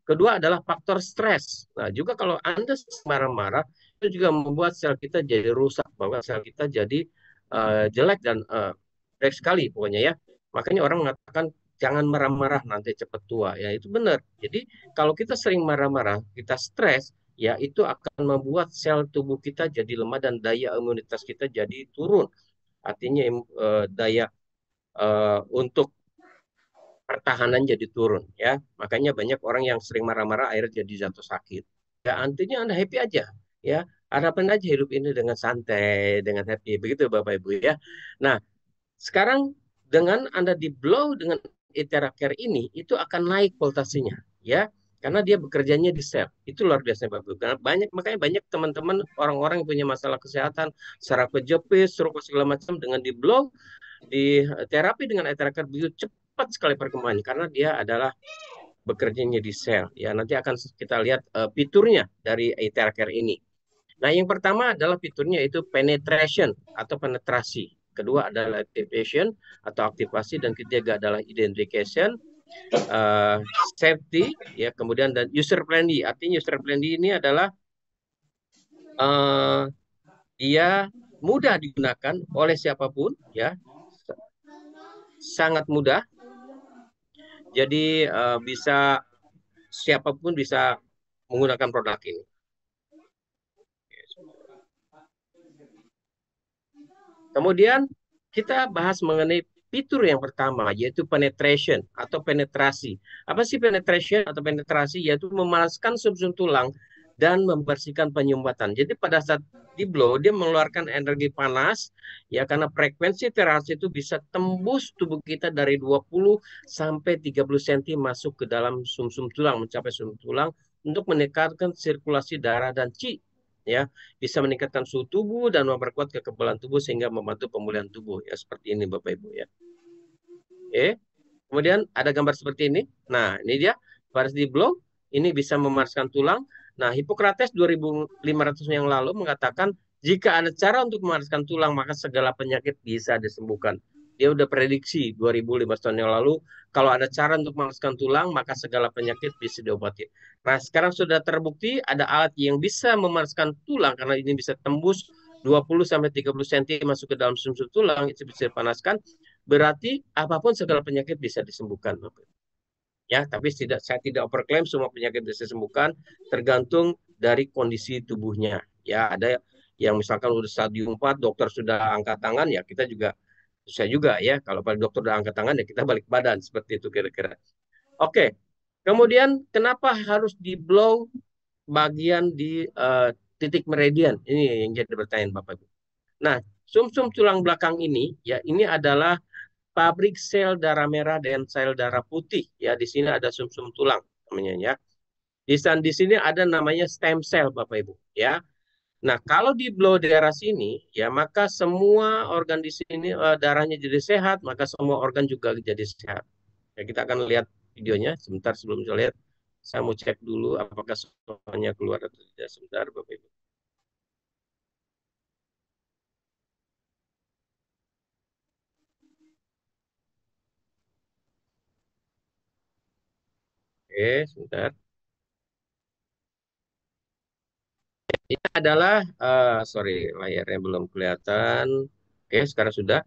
Kedua adalah faktor stres. Nah, juga kalau Anda marah-marah, itu juga membuat sel kita jadi rusak, bahwa sel kita jadi jelek dan jelek sekali pokoknya ya. Makanya orang mengatakan jangan marah-marah nanti cepat tua. Ya, itu benar. Jadi, kalau kita sering marah-marah, kita stres, ya itu akan membuat sel tubuh kita jadi lemah dan daya imunitas kita jadi turun. Artinya daya untuk pertahanan jadi turun ya. Makanya banyak orang yang sering marah-marah akhirnya jadi jatuh sakit. Ya artinya Anda happy aja ya. Hadapan aja hidup ini dengan santai, dengan happy. Begitu Bapak Ibu ya. Nah, sekarang dengan Anda di blow dengan Itera Care ini itu akan naik voltasenya ya. Karena dia bekerjanya di sel. Itu luar biasa Bapak Ibu. Karena makanya banyak teman-teman orang-orang yang punya masalah kesehatan, saraf kejepit, stroke segala macam dengan di blow di terapi dengan Itera Care begitu cepat sekali perkembangannya karena dia adalah bekerjanya di sel. Ya, nanti akan kita lihat fiturnya dari Itera Care ini. Nah, yang pertama adalah fiturnya itu penetration atau penetrasi. Kedua adalah activation atau aktivasi dan ketiga adalah identification, uh, safety, ya kemudian dan user friendly. Artinya user friendly ini adalah eh, dia mudah digunakan oleh siapapun, ya, sangat mudah. Jadi bisa siapapun bisa menggunakan produk ini. Kemudian kita bahas mengenai fitur yang pertama, yaitu penetration atau penetrasi. Apa sih penetration atau penetrasi? Yaitu memanaskan sumsum tulang dan membersihkan penyumbatan. Jadi pada saat di blow, dia mengeluarkan energi panas, ya, karena frekuensi terapi itu bisa tembus tubuh kita dari 20 sampai 30 cm masuk ke dalam sumsum tulang, mencapai sumsum tulang untuk meningkatkan sirkulasi darah dan qi, ya, bisa meningkatkan suhu tubuh dan memperkuat kekebalan tubuh sehingga membantu pemulihan tubuh, ya, seperti ini Bapak Ibu, ya. Kemudian ada gambar seperti ini. Nah, ini dia Paris di blog ini bisa memanaskan tulang. Nah, Hippocrates 2500 yang lalu mengatakan jika ada cara untuk memanaskan tulang maka segala penyakit bisa disembuhkan. Dia udah prediksi 2500 tahun yang lalu kalau ada cara untuk memanaskan tulang maka segala penyakit bisa diobati. Nah, sekarang sudah terbukti ada alat yang bisa memanaskan tulang karena ini bisa tembus 20 sampai 30 cm masuk ke dalam sumsum tulang, itu bisa dipanaskan. Berarti apapun segala penyakit bisa disembuhkan, ya. Tapi saya tidak overklaim semua penyakit bisa disembuhkan, tergantung dari kondisi tubuhnya, ya. Ada yang misalkan udah stadium 4 dokter sudah angkat tangan, ya kita juga susah juga, ya. Kalau pada dokter udah angkat tangan, ya kita balik badan, seperti itu kira-kira. Oke, kemudian kenapa harus di blow bagian di titik meridian? Ini yang jadi pertanyaan Bapak Ibu. Nah, sumsum tulang belakang ini, ya, ini adalah pabrik sel darah merah dan sel darah putih. Ya, di sini ada sumsum tulang namanya, ya. Di sini ada namanya stem cell Bapak Ibu, ya. Nah, kalau di blow daerah sini, ya, maka semua organ di sini darahnya jadi sehat, maka semua organ juga jadi sehat. Ya, kita akan lihat videonya sebentar. Sebelum saya lihat, saya mau cek dulu apakah semuanya keluar atau tidak. Sebentar Bapak Ibu. Oke, sebentar. Ini adalah, sorry, layarnya belum kelihatan. Oke, sekarang sudah.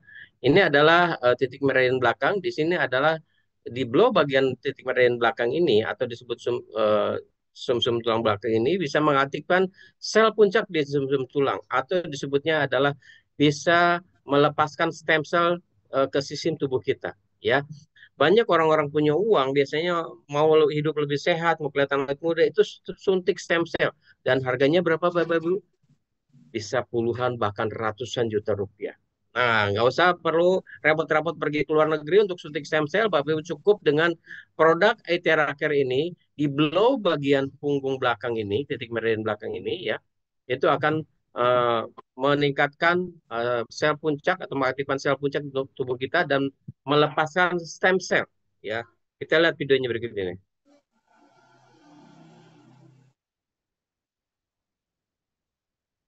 Ini adalah titik meridian belakang. Di sini adalah di blow bagian titik meridian belakang ini atau disebut sumsum tulang belakang ini bisa mengaktifkan sel puncak di sumsum tulang atau disebutnya adalah bisa melepaskan stem cell ke sistem tubuh kita, ya. Banyak orang-orang punya uang biasanya mau hidup lebih sehat, mau kelihatan lebih muda, itu suntik stem cell. Dan harganya berapa Bapak Ibu? Bisa puluhan bahkan ratusan juta rupiah. Nah, nggak usah perlu repot-repot pergi ke luar negeri untuk suntik stem cell. Bapak Ibu cukup dengan produk Aethera Care ini, di blow bagian punggung belakang ini, titik meridian belakang ini, ya, itu akan eh, meningkatkan sel puncak atau mengaktifkan sel puncak di tubuh kita dan melepaskan stem cell, ya. Kita lihat videonya berikut ini.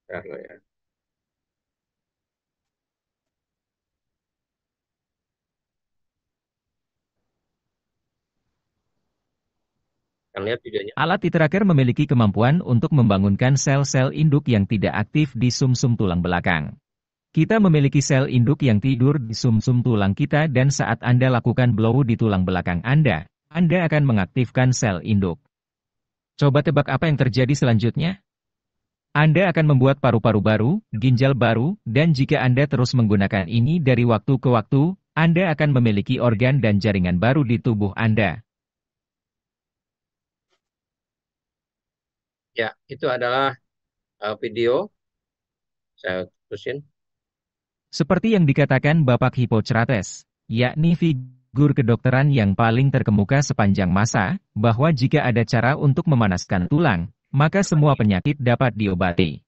Karena, ya, kita lihat videonya. Alat titraker memiliki kemampuan untuk membangunkan sel-sel induk yang tidak aktif di sumsum tulang belakang. Kita memiliki sel induk yang tidur di sumsum tulang kita dan saat Anda lakukan blow di tulang belakang Anda akan mengaktifkan sel induk. Coba tebak apa yang terjadi selanjutnya? Anda akan membuat paru-paru baru, ginjal baru, dan jika Anda terus menggunakan ini dari waktu ke waktu, Anda akan memiliki organ dan jaringan baru di tubuh Anda. Ya, itu adalah video. Saya terusin. Seperti yang dikatakan Bapak Hippocrates, yakni figur kedokteran yang paling terkemuka sepanjang masa, bahwa jika ada cara untuk memanaskan tulang, maka semua penyakit dapat diobati.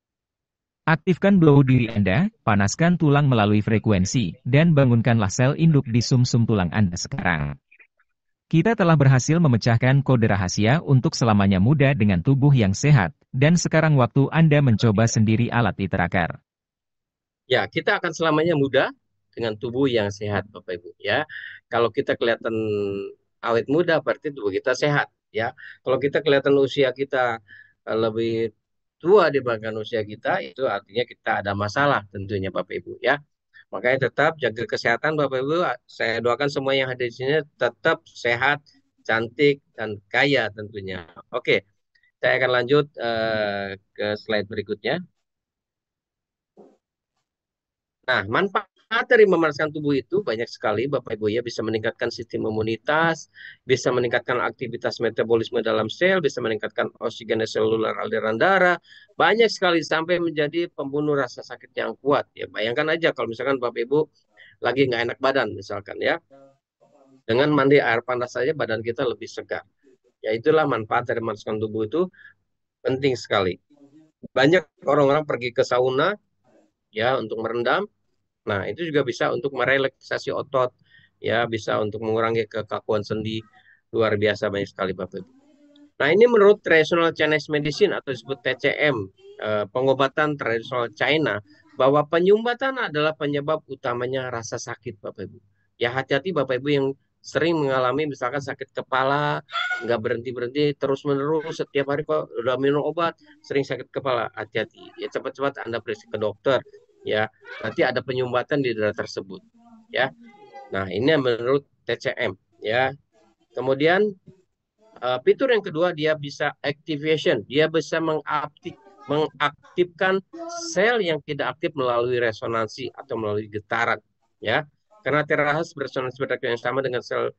Aktifkan blow diri Anda, panaskan tulang melalui frekuensi, dan bangunkanlah sel induk di sumsum tulang Anda sekarang. Kita telah berhasil memecahkan kode rahasia untuk selamanya muda dengan tubuh yang sehat, dan sekarang waktu Anda mencoba sendiri alat Itrakar. Ya, kita akan selamanya muda dengan tubuh yang sehat, Bapak Ibu, ya. Kalau kita kelihatan awet muda, berarti tubuh kita sehat, ya. Kalau kita kelihatan usia kita lebih tua dibandingkan usia kita, itu artinya kita ada masalah tentunya Bapak Ibu ya. Makanya tetap jaga kesehatan Bapak Ibu. Saya doakan semua yang hadir di sini tetap sehat, cantik, dan kaya tentunya. Oke, saya akan lanjut ke slide berikutnya. Nah, manfaat dari memanaskan tubuh itu banyak sekali, Bapak Ibu ya, bisa meningkatkan sistem imunitas, bisa meningkatkan aktivitas metabolisme dalam sel, bisa meningkatkan oksigenasi seluler aliran darah, banyak sekali sampai menjadi pembunuh rasa sakit yang kuat. Ya, bayangkan aja kalau misalkan Bapak Ibu lagi nggak enak badan misalkan ya, dengan mandi air panas saja badan kita lebih segar. Ya itulah manfaat dari memanaskan tubuh itu penting sekali. Banyak orang-orang pergi ke sauna ya untuk merendam. Nah, itu juga bisa untuk merelaksasi otot, ya bisa untuk mengurangi kekakuan sendi. Luar biasa banyak sekali Bapak Ibu. Nah, ini menurut Traditional Chinese Medicine atau disebut TCM, pengobatan tradisional China, bahwa penyumbatan adalah penyebab utamanya rasa sakit Bapak Ibu. Ya hati-hati Bapak Ibu yang sering mengalami misalkan sakit kepala, nggak berhenti-berhenti, terus-menerus, setiap hari kok udah minum obat, sering sakit kepala, hati-hati. Ya cepat-cepat Anda periksa ke dokter, ya. Nanti ada penyumbatan di daerah tersebut, ya. Nah, ini menurut TCM, ya. Kemudian fitur yang kedua dia bisa activation, dia bisa mengaktifkan sel yang tidak aktif melalui resonansi atau melalui getaran, ya. Karena terakhir beresonansi berdetak yang sama dengan sel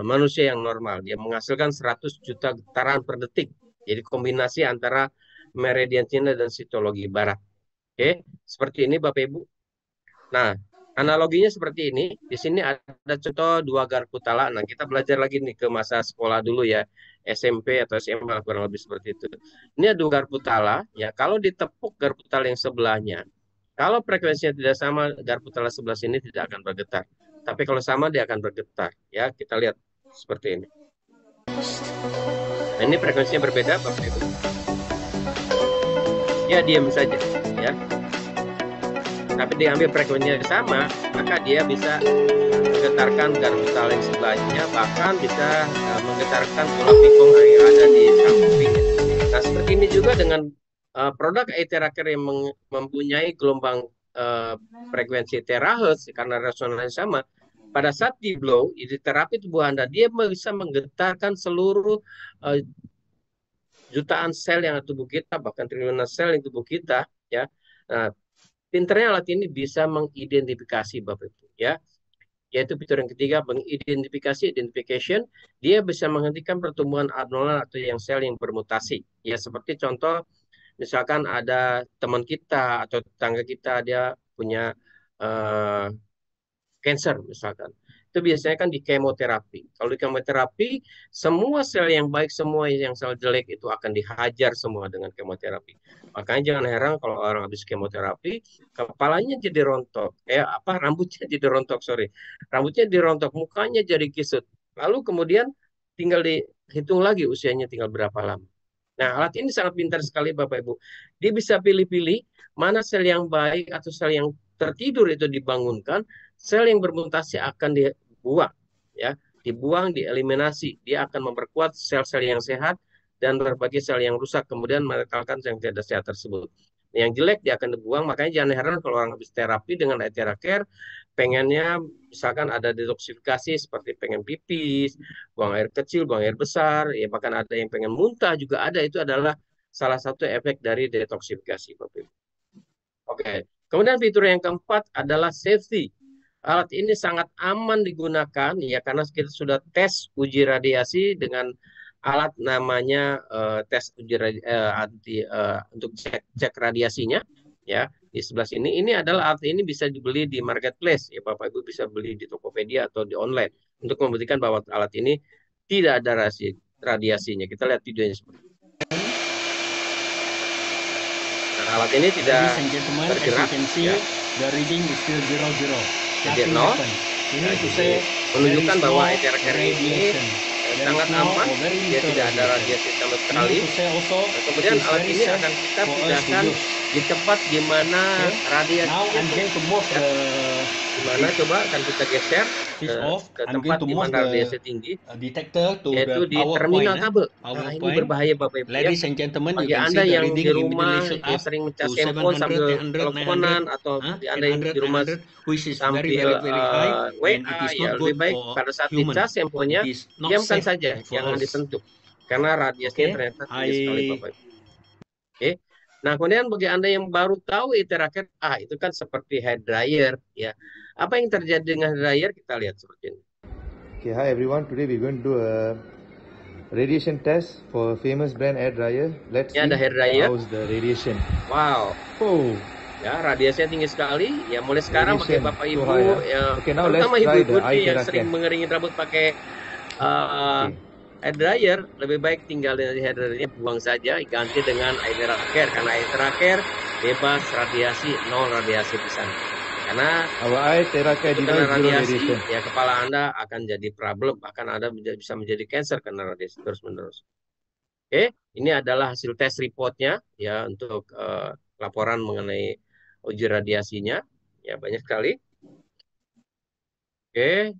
manusia yang normal, dia menghasilkan 100 juta getaran per detik. Jadi kombinasi antara meridian Cina dan sitologi barat. Oke, seperti ini Bapak Ibu. Nah, analoginya seperti ini. Di sini ada contoh dua Garputala. Nah, kita belajar lagi nih ke masa sekolah dulu ya, SMP atau SMA kurang lebih seperti itu. Ini ada dua Garputala. Ya, kalau ditepuk Garputala yang sebelahnya, kalau frekuensinya tidak sama, Garputala sebelah sini tidak akan bergetar. Tapi kalau sama dia akan bergetar. Ya, kita lihat seperti ini. Nah, ini frekuensinya berbeda, Bapak Ibu. Ya, diam saja. Ya, tapi diambil frekuensinya sama, maka dia bisa menggetarkan garputal yang sebelahnya, bahkan bisa menggetarkan tulang pinggung yang ada di sampingnya. Nah, seperti ini juga dengan produk Aetheracare yang mempunyai gelombang frekuensi terahertz karena resonansi sama. Pada saat di blow, di terapi tubuh Anda, dia bisa menggetarkan seluruh jutaan sel yang ada tubuh kita, bahkan triliunan sel yang tubuh kita, ya. Nah, pinternya alat ini bisa mengidentifikasi Bapak Ibu, ya. Yaitu fitur yang ketiga, mengidentifikasi, identification. Dia bisa menghentikan pertumbuhan abnormal atau yang sel yang bermutasi. Ya, seperti contoh, misalkan ada teman kita atau tetangga kita, dia punya cancer misalkan. Itu biasanya kan di kemoterapi. Kalau di kemoterapi, semua sel yang baik, semua yang sel jelek itu akan dihajar semua dengan kemoterapi. Makanya jangan heran kalau orang habis kemoterapi, kepalanya jadi rontok. Rambutnya jadi rontok, sorry. Rambutnya dirontok, mukanya jadi kisut. Lalu kemudian tinggal dihitung lagi usianya tinggal berapa lama. Nah, alat ini sangat pintar sekali Bapak Ibu. Dia bisa pilih-pilih mana sel yang baik atau sel yang tertidur itu dibangunkan, sel yang bermutasi akan dibuang, ya, dibuang, dieliminasi. Dia akan memperkuat sel-sel yang sehat dan berbagai sel yang rusak, kemudian menetralkan yang tidak sehat tersebut. Yang jelek dia akan dibuang, makanya jangan heran kalau orang habis terapi dengan Aetheracare, pengennya misalkan ada detoksifikasi seperti pengen pipis, buang air kecil, buang air besar, ya bahkan ada yang pengen muntah juga ada, itu adalah salah satu efek dari detoksifikasi, Bapak Ibu. Oke, kemudian fitur yang keempat adalah safety. Alat ini sangat aman digunakan ya karena kita sudah tes uji radiasi dengan alat namanya tes uji untuk cek radiasinya ya di sebelah sini. Ini adalah alat ini bisa dibeli di marketplace ya Bapak Ibu bisa beli di Tokopedia atau di online untuk membuktikan bahwa alat ini tidak ada radiasinya. Kita lihat videonya seperti ini. Nah, alat ini tidak bergerak ya. The reading is still 00. Jadi nol. Nah, menunjukkan bahwa Aetheracare ini sangat aman, dia tidak ada radiasi sama sekali. Nah, kemudian alat ini akan kita pindahkan di tempat di mana Okay. Now radiasinya I'm going to move ya, di mana coba akan kita geser switch off. ke I'm going tempat to di move mana the radiasi tinggi, detector to yaitu the di power terminal point. kabel. Power Nah, ini point. berbahaya Bapak Ibu ya. Ladies and gentlemen, you Bagi can Anda see the yang di reading rumah immediately shoot yang up sering to ngecas handphone 700, sambil 800, 900, teleponan, atau bagi Anda yang di rumah 900, which is very, sambil very, very high, and it WA, is ya not lebih good baik for pada saat human. dicas It handphonenya is not diamkan safe saja, for jangan us. disentuh karena radiasinya Okay, ternyata tinggi sekali I Bapak Ibu. Oke. Nah, kemudian bagi Anda yang baru tahu Iteraker, itu kan seperti hair dryer ya. Apa yang terjadi dengan hair dryer kita lihat seperti ini. Okay, hi everyone. Today we're going to do a radiation test for famous brand air dryer. Let's Ini see ada hair dryer. how's the radiation. Wow. Oh, Ya, radiasinya tinggi sekali. Ya, mulai sekarang pakai radiation Bapak so Ibu high, ya, Okay, now let's terutama try ibu-ibu the nih yang iTeracare. sering mengeringin rambut pakai uh, Okay. hair dryer, lebih baik tinggal dari hair dryernya buang saja, ganti dengan Iteraker, karena Iteraker bebas radiasi, nol radiasi di sana. Karena Our iTeracare itu kena device zero radiasi, radiation. ya kepala Anda akan jadi problem, bahkan Anda bisa menjadi cancer karena radiasi terus-menerus. Oke, ini adalah hasil tes reportnya ya untuk laporan mengenai uji radiasinya, ya banyak sekali. Oke,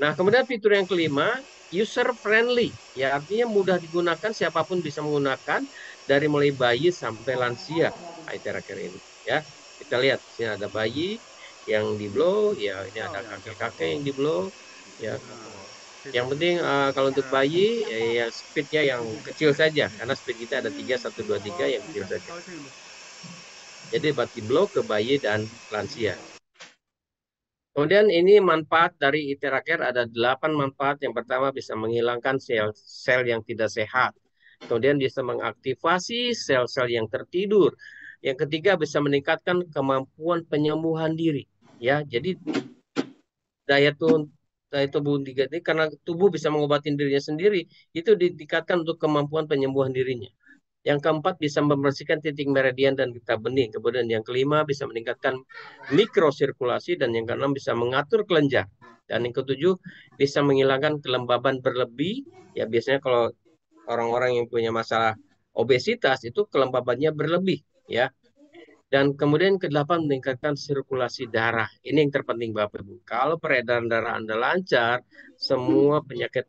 nah kemudian fitur yang kelima, user friendly, ya artinya mudah digunakan, siapapun bisa menggunakan dari mulai bayi sampai lansia Iteraker ini. Ya, kita lihat sini ada bayi yang di blow, ya ini ada kakek-kakek yang di blow, ya. Yang penting kalau untuk bayi ya speednya yang kecil saja, karena speed kita ada 3, 1, 2, 3 yang kecil saja. Jadi bati blow ke bayi dan lansia. Kemudian ini manfaat dari Iteraker ada 8 manfaat. Yang pertama bisa menghilangkan sel-sel yang tidak sehat. Kemudian bisa mengaktifasi sel-sel yang tertidur. Yang ketiga bisa meningkatkan kemampuan penyembuhan diri. Ya, jadi daya tubuh ini karena tubuh bisa mengobati dirinya sendiri, itu ditingkatkan untuk kemampuan penyembuhan dirinya. Yang keempat bisa membersihkan titik meridian dan getah bening. Kemudian yang kelima bisa meningkatkan mikrosirkulasi, dan yang keenam bisa mengatur kelenjar. Dan yang ketujuh bisa menghilangkan kelembaban berlebih. Ya biasanya kalau orang-orang yang punya masalah obesitas itu kelembabannya berlebih ya. Dan kemudian kedelapan meningkatkan sirkulasi darah. Ini yang terpenting Bapak Ibu. Kalau peredaran darah Anda lancar, semua penyakit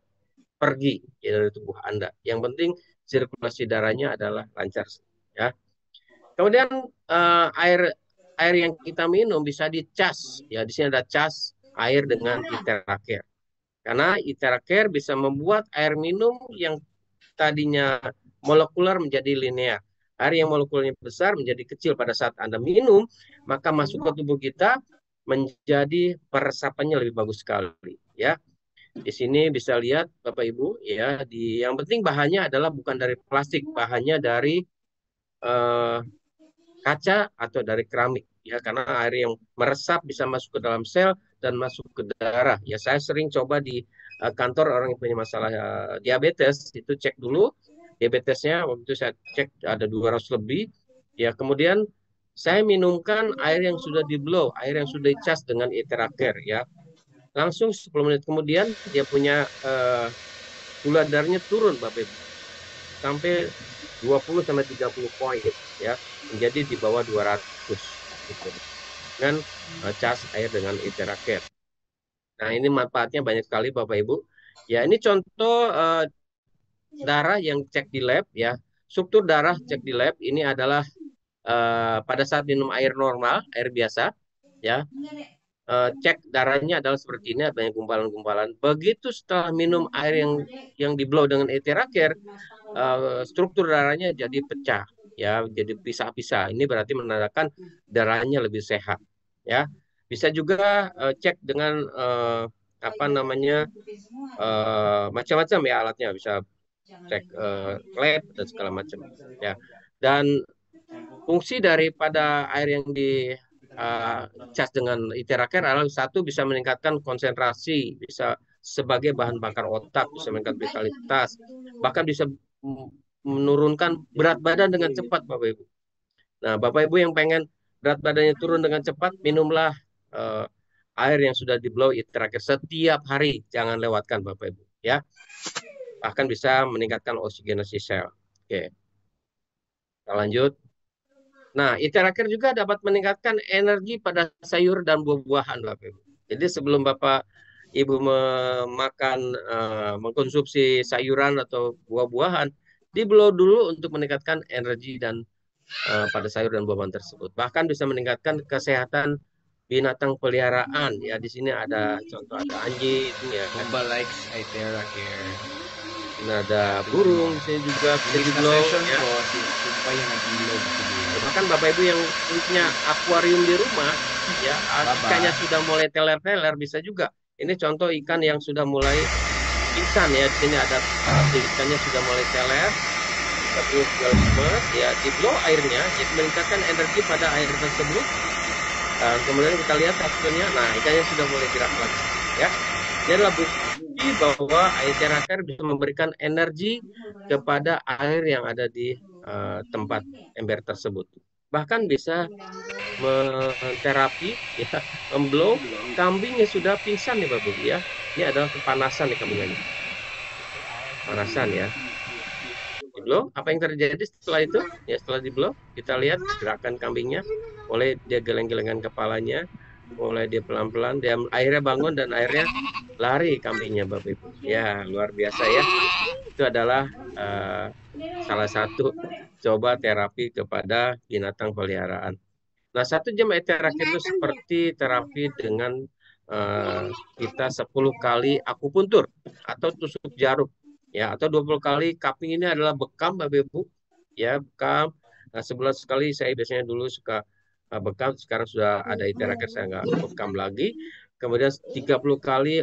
pergi dari tubuh Anda. Yang penting sirkulasi darahnya adalah lancar ya. Kemudian air yang kita minum bisa dicas ya. Di sini ada cas air dengan Iteraker. Karena Iteraker bisa membuat air minum yang tadinya molekuler menjadi linear. Air yang molekulnya besar menjadi kecil pada saat Anda minum, maka masuk ke tubuh kita menjadi peresapannya lebih bagus sekali ya. Di sini bisa lihat Bapak Ibu ya, yang penting bahannya adalah bukan dari plastik, bahannya dari kaca atau dari keramik ya, karena air yang meresap bisa masuk ke dalam sel dan masuk ke darah. Ya saya sering coba di kantor orang yang punya masalah diabetes, itu cek dulu diabetesnya, waktu itu saya cek ada 200 lebih. Ya kemudian saya minumkan air yang sudah di blow, air yang sudah dicas dengan Iteraker ya. Langsung 10 menit kemudian dia punya gula darahnya turun Bapak Ibu. Sampai 20 sampai 30 poin ya, menjadi di bawah 200 gitu. Dengan cas air dengan Iteraker. Nah, ini manfaatnya banyak sekali Bapak Ibu. Ya, ini contoh darah yang cek di lab ya. Struktur darah cek di lab ini adalah pada saat minum air normal, air biasa ya. Cek darahnya adalah seperti ini, banyak gumpalan-gumpalan. Begitu setelah minum air yang di blow dengan Iteraker, struktur darahnya jadi pecah ya, jadi pisah-pisah. Ini berarti menandakan darahnya lebih sehat ya. Bisa juga cek dengan apa namanya macam-macam ya alatnya, bisa cek lab dan segala macam ya. Dan fungsi daripada air yang di cas dengan Iteraker adalah satu, bisa meningkatkan konsentrasi, bisa sebagai bahan bakar otak, bisa meningkatkan vitalitas, bahkan bisa menurunkan berat badan dengan cepat Bapak Ibu. Nah Bapak Ibu yang pengen berat badannya turun dengan cepat, minumlah air yang sudah di blow Iteraker setiap hari, jangan lewatkan Bapak Ibu ya. Bahkan bisa meningkatkan oksigenasi sel. Oke, kita lanjut. Nah, Iteraker juga dapat meningkatkan energi pada sayur dan buah-buahan, Bapak Ibu. Jadi sebelum Bapak Ibu memakan, mengkonsumsi sayuran atau buah-buahan, di-blow dulu untuk meningkatkan energi dan pada sayur dan buah-buahan tersebut. Bahkan bisa meningkatkan kesehatan binatang peliharaan. Ya, di sini ada contoh ada anjing, ya kan. Bomba likes Itera Care. Ini ada Tingnan mo. burung, di sini juga bisa Imbis na di-blow, session ya. ko, si Kumpay yung nag-ilog. Bahkan Bapak Ibu yang punya akuarium di rumah, ya Baba. ikannya sudah mulai teler-teler, bisa juga. Ini contoh ikan yang sudah mulai pingsan, ya. Di sini ada ikannya sudah mulai teler, tapi sudah lemes, ya di-blow airnya, jadi meningkatkan energi pada air tersebut. Dan kemudian kita lihat hasilnya, nah ikannya sudah mulai gerak lagi, ya. Ini adalah bukti bahwa air terakhir bisa memberikan energi kepada air yang ada di tempat ember tersebut. Bahkan bisa menterapi, ya, memblow kambing yang sudah pingsan nih Bapak Ibu, ya. Ini adalah kepanasan nih kambingnya. Panasan, ya. Di-blow, apa yang terjadi setelah itu? Ya setelah di-blow, kita lihat gerakan kambingnya, mulai dia geleng-gelengan kepalanya, mulai dia pelan-pelan, dia akhirnya bangun dan akhirnya lari kambingnya Bapak Ibu. Ya, luar biasa ya. Itu adalah salah satu coba terapi kepada binatang peliharaan. Nah, 1 jam terapi itu seperti terapi dengan kita 10 kali akupuntur atau tusuk jarum, ya, atau 20 kali cupping. Ini adalah bekam Bapak Ibu, ya, bekam. Nah, sebulan sekali saya biasanya dulu suka bekam, sekarang sudah ada terapi saya nggak bekam lagi. Kemudian 30 kali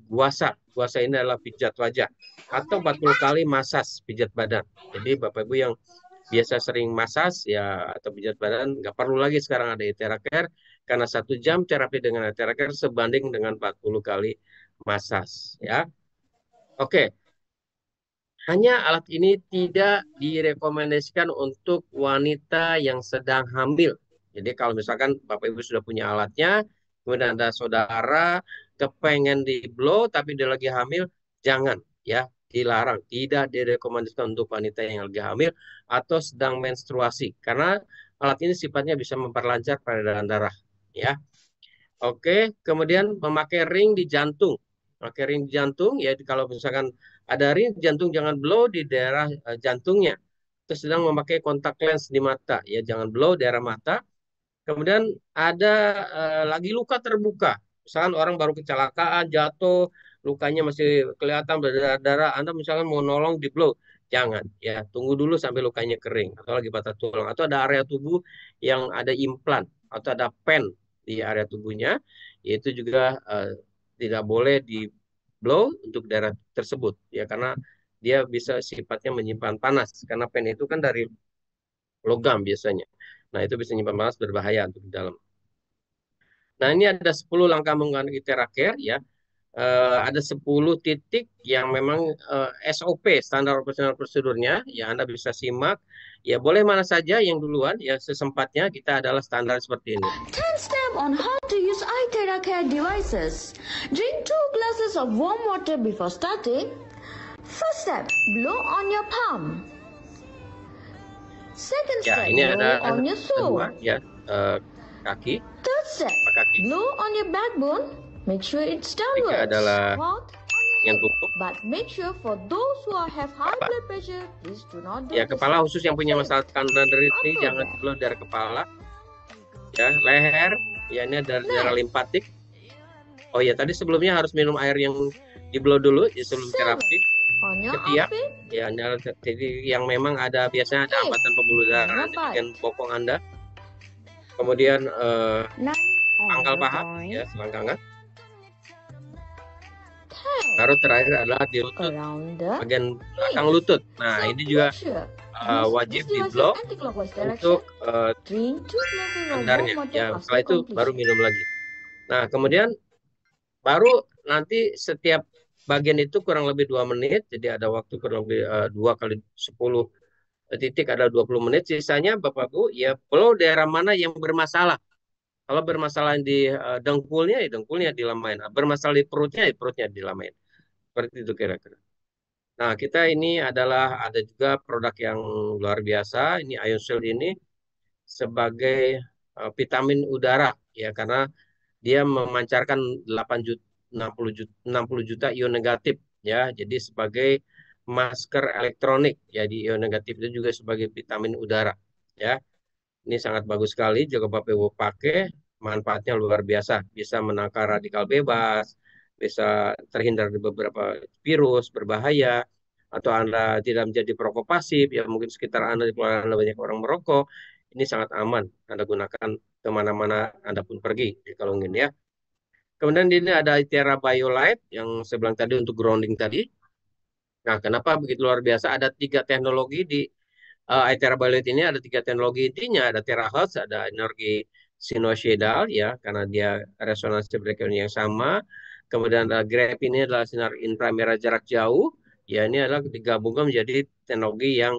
guasa. Guasa ini adalah pijat wajah, atau 40 kali masas pijat badan. Jadi Bapak Ibu yang biasa sering masas, ya, atau pijat badan, nggak perlu lagi sekarang ada Iteraker, karena 1 jam terapi dengan Iteraker sebanding dengan 40 kali masas, ya. Oke, hanya alat ini tidak direkomendasikan untuk wanita yang sedang hamil. Jadi kalau misalkan Bapak Ibu sudah punya alatnya, kemudian ada saudara kepengen di blow tapi dia lagi hamil, jangan, ya, dilarang. Tidak direkomendasikan untuk wanita yang lagi hamil atau sedang menstruasi, karena alat ini sifatnya bisa memperlancar peredaran darah, ya. Oke, kemudian memakai ring di jantung. Pakai ring di jantung, ya kalau misalkan ada ring di jantung, jangan blow di daerah jantungnya. Terus sedang memakai kontak lens di mata, ya jangan blow daerah mata. Kemudian ada lagi luka terbuka. Misalkan orang baru kecelakaan, jatuh, lukanya masih kelihatan berdarah-darah, Anda misalkan mau nolong di blow, jangan, ya tunggu dulu sampai lukanya kering atau lagi patah tulang atau ada area tubuh yang ada implan atau ada pen di area tubuhnya, yaitu juga tidak boleh di blow untuk daerah tersebut, ya karena dia bisa sifatnya menyimpan panas karena pen itu kan dari logam biasanya. Nah, itu bisa menyimpan panas, berbahaya untuk di dalam. Nah, ini ada 10 langkah menggunakan Iteraker, ya. Ada 10 titik yang memang SOP, standar operasional prosedurnya, ya Anda bisa simak. Ya boleh mana saja yang duluan, ya sesempatnya, kita adalah standar seperti ini. 10 step on how to use iTera Care devices. Drink 2 glasses of warm water before starting. First step, blow on your palm. Second Ya, step, ini blow ada on your kedua, sole. ya, kaki, Third step, kaki. blow on your backbone. Make sure it's Ketiga downwards. adalah Fourth, on your yang head. tutup. But make sure for those who have high Kepala. blood pressure, please do not do Ya, this kepala step. khusus yang punya masalah tekanan darah ini Upper jangan back. blow dari kepala. Ya, leher, ya ini ada daerah Next. limpatik. Oh ya, tadi sebelumnya harus minum air yang di blow dulu ya, sebelum Seven, terapi. on your Ketiak, armpit. ya ini adalah titik yang memang ada, biasanya ada Eight, hambatan pembuluh on darah your di bagian butt. bokong Anda. Kemudian 9, on pangkal your paha, groin. ya selangkangan. 10, Baru terakhir adalah di lutut, around the bagian belakang lutut. Nah, So ini juga make sure wajib use di this blow device in anti-clockwise direction. untuk Drink 2 glasses of warm sandarnya. water Ya, after setelah itu baru completion. minum lagi. Nah, kemudian baru nanti setiap bagian itu kurang lebih 2 menit. Jadi ada waktu kurang lebih 2 kali 10 titik ada 20 menit. Sisanya Bapak Bu, ya blow daerah mana yang bermasalah. Kalau bermasalah di dengkulnya, ya dengkulnya dilamain. Bermasalah di perutnya, ya perutnya dilamain. Seperti itu kira-kira. Nah, kita ini adalah ada juga produk yang luar biasa. Ini IonShield ini sebagai vitamin udara ya, karena dia memancarkan 8 juta, 60 juta ion negatif ya. Jadi sebagai masker elektronik ya, di ion negatif itu juga sebagai vitamin udara ya. Ini sangat bagus sekali jika Bapak Ibu pakai, manfaatnya luar biasa. Bisa menangkal radikal bebas, bisa terhindar dari beberapa virus berbahaya, atau Anda tidak menjadi perokok pasif, ya mungkin sekitar Anda di keluarga Anda banyak orang merokok, ini sangat aman Anda gunakan kemana-mana Anda pun pergi, kalau ingin ya. Kemudian ini ada Itera BioLite yang saya bilang tadi untuk grounding tadi. Nah, kenapa begitu luar biasa? Ada 3 teknologi di Itera BioLite ini, ada 3 teknologi intinya, ada terahertz, ada energi sinusoidal ya, karena dia resonansi frekuensi yang sama. Kemudian ada GRAPH, ini adalah sinar inframerah jarak jauh. Ya, ini adalah digabungkan menjadi teknologi yang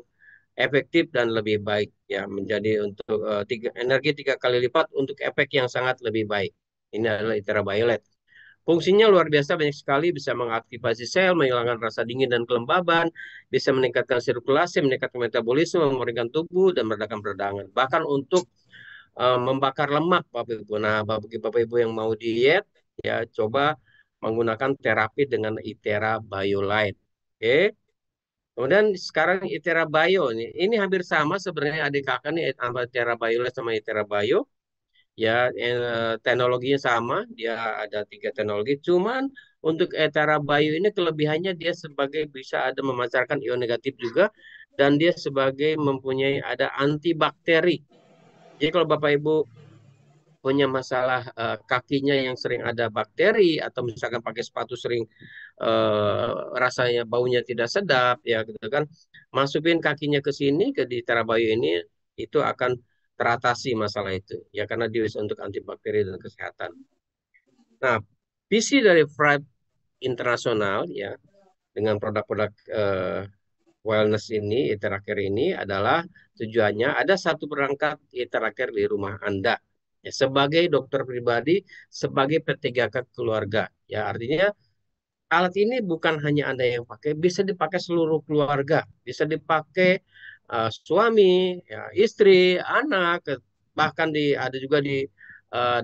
efektif dan lebih baik ya, menjadi untuk energi 3 kali lipat untuk efek yang sangat lebih baik. Ini adalah Itera BioLite. Fungsinya luar biasa, banyak sekali, bisa mengaktifasi sel, menghilangkan rasa dingin dan kelembaban, bisa meningkatkan sirkulasi, meningkatkan metabolisme, memeringan tubuh, dan meredakan peradangan. Bahkan untuk membakar lemak, Bapak Ibu. Nah, bagi Bapak Ibu yang mau diet, ya coba menggunakan terapi dengan Itera BioLite. Oke. Kemudian sekarang Itera Bio ini hampir sama sebenarnya, adik kakak nih, Itera BioLite sama Itera Bio. Ya, teknologinya sama, dia ada 3 teknologi. Cuman untuk Itera Bio ini kelebihannya dia sebagai bisa ada memancarkan ion negatif juga, dan dia sebagai mempunyai ada antibakteri. Jadi kalau Bapak Ibu punya masalah kakinya yang sering ada bakteri, atau misalkan pakai sepatu sering rasanya baunya tidak sedap ya gitu kan, masukin kakinya ke sini, ke di Itera Bio ini, itu akan teratasi masalah itu ya, karena dia bisa untuk antibakteri dan kesehatan. Nah, visi dari Thrive International ya, dengan produk-produk wellness ini, Itera Care ini adalah tujuannya ada satu perangkat Itera Care di rumah Anda ya, sebagai dokter pribadi, sebagai P3K keluarga ya. Artinya alat ini bukan hanya Anda yang pakai, bisa dipakai seluruh keluarga, bisa dipakai suami, ya, istri, anak, bahkan ada juga di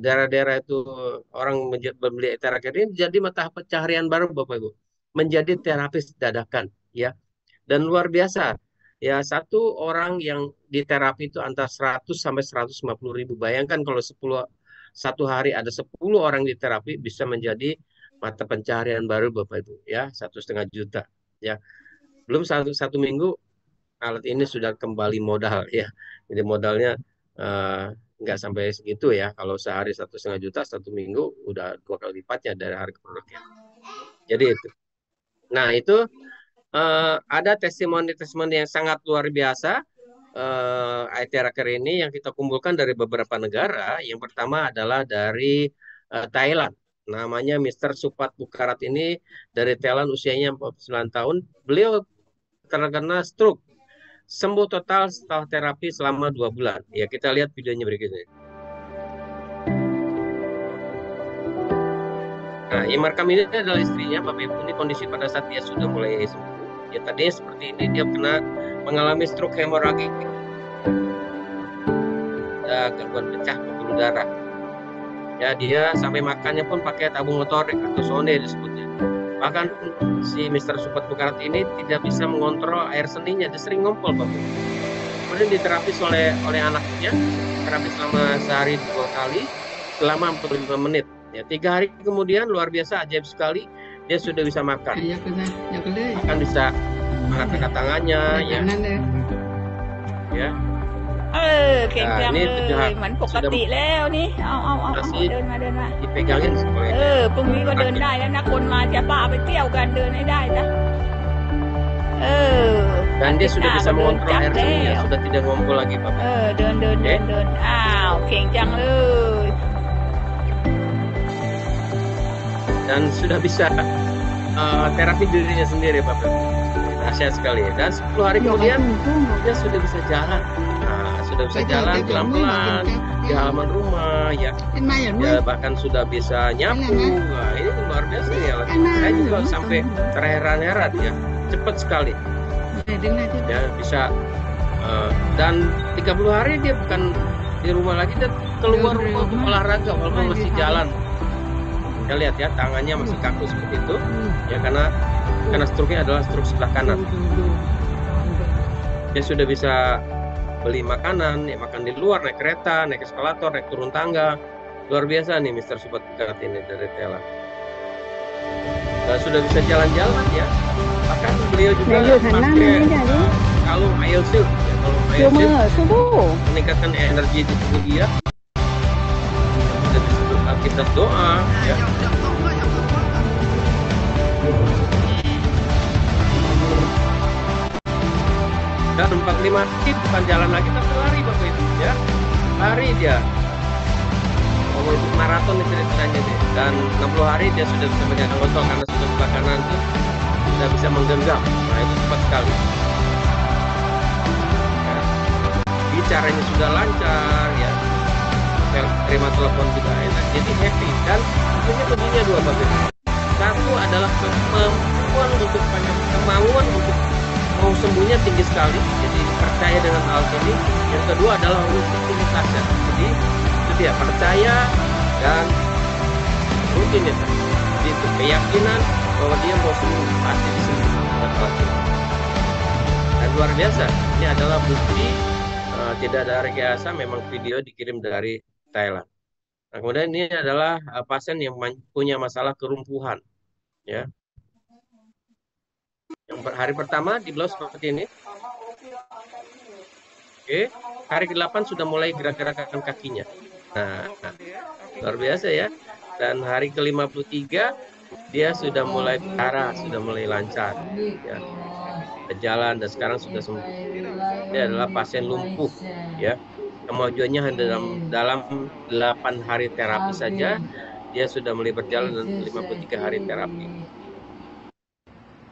daerah-daerah itu orang membeli Itera Care ini jadi mata pencaharian baru Bapak Ibu, menjadi terapis dadakan ya, dan luar biasa ya. Satu orang yang di terapi itu antara 100 sampai 150 ribu. Bayangkan kalau 1 hari ada 10 orang di terapi, bisa menjadi mata pencaharian baru Bapak Ibu ya, 1,5 juta ya. Belum satu minggu alat ini sudah kembali modal ya. Jadi modalnya nggak sampai segitu ya. Kalau sehari 1,5 juta, 1 minggu udah 2 kali lipatnya dari harga produknya. Jadi itu. Nah itu ada testimoni-testimoni yang sangat luar biasa Itera Care ini yang kita kumpulkan dari beberapa negara. Yang pertama adalah dari Thailand. Namanya Mr. Supat Bukarat ini dari Thailand, usianya 49 tahun. Beliau terkena stroke, sembuh total setelah terapi selama 2 bulan. Ya, kita lihat videonya berikutnya. Nah, yang merekam ini adalah istrinya, Bapak Ibu. Ini kondisi pada saat dia sudah mulai sembuh. Ya, tadinya seperti ini, dia mengalami stroke hemoragik, gangguan pecah pembuluh darah. Ya, dia sampai makannya pun pakai tabung motorik atau sonde disebutnya. Bahkan si Mr. Supat Bukarat ini tidak bisa mengontrol air seninya, dia sering ngompol Bapak. Kemudian diterapis oleh anaknya, terapi selama sehari 2 kali selama 45 menit. Ya, 3 hari kemudian luar biasa, ajaib sekali, dia sudah bisa makan. Bahkan bisa mengangkat tangannya ya. Ya. เก่งจังเลยเหมือนปกติแล้วนี่เอาเดินมาdipegangin sekolah. พรุ่งนี้ก็เดินได้แล้วนะคนมาจะป้าไปเที่ยวกันเดินให้ได้นะdan dia sudah bisa mengontrol air seninya, sudah tidak ngumpul lagi Bapak. เดินอ้าวเก่งจังเลย dan sudah bisa terapi dirinya sendiri Bapak. Dahsyat sekali ya. Dan 10 hari kemudian dia sudah bisa jalan. Nah, sudah bisa jalan pelan-pelan di halaman rumah ya. Ya, bahkan sudah bisa nyapu. Nah, ini luar biasa ya. Saya juga sampai terheran-heran ya. Cepat sekali. Ya, bisa dan 30 hari dia bukan di rumah lagi dan keluar rumah untuk olahraga walaupun masih jalan. Kita lihat ya, tangannya masih kaku seperti itu, ya karena struknya adalah struk sebelah kanan. Dia sudah bisa beli makanan, ya makan di luar, naik kereta, naik eskalator, naik turun tangga. Luar biasa nih Mr. Super Cat ini dari Thailand. Sudah bisa jalan-jalan ya. Bahkan beliau juga pakai kalung Ail Shield. Ya, kalau Ail Shield meningkatkan energi di tubuh dia. Sudah disebut aktivitas doa ya. Dan 45 detik bukan jalan lagi tapi lari Bapak itu ya. Lari dia. Kalau itu maraton ceritanya deh. Dan 60 hari dia sudah bisa megang botol karena sudah sebelah kanan itu sudah bisa menggenggam. Nah itu cepat sekali. Ya. Bicaranya sudah lancar ya. Terima telepon juga enak. Jadi happy. Dan punya kuncinya dua Bapak. Satu adalah kemauan untuk mau sembuhnya tinggi sekali. Jadi percaya dengan hal ini. Yang kedua adalah rutinitasnya. Jadi dia percaya dan rutinitas. Itu keyakinan bahwa dia mau sembuh pasti disembuhkan. Dan luar biasa. Ini adalah bukti tidak ada rekayasa. Memang video dikirim dari Thailand. Nah, kemudian ini adalah pasien yang punya masalah kerumpuhan. Ya. Yang hari pertama di blouse seperti ini. Oke, hari ke-8 sudah mulai gerak-gerakan kakinya. Nah, luar biasa ya. Dan hari ke-53 dia sudah mulai arah, sudah mulai lancar ya. Berjalan dan sekarang sudah sembuh. Dia adalah pasien lumpuh ya. Kemajuannya dalam 8 hari terapi saja dia sudah mulai berjalan dan 53 hari terapi.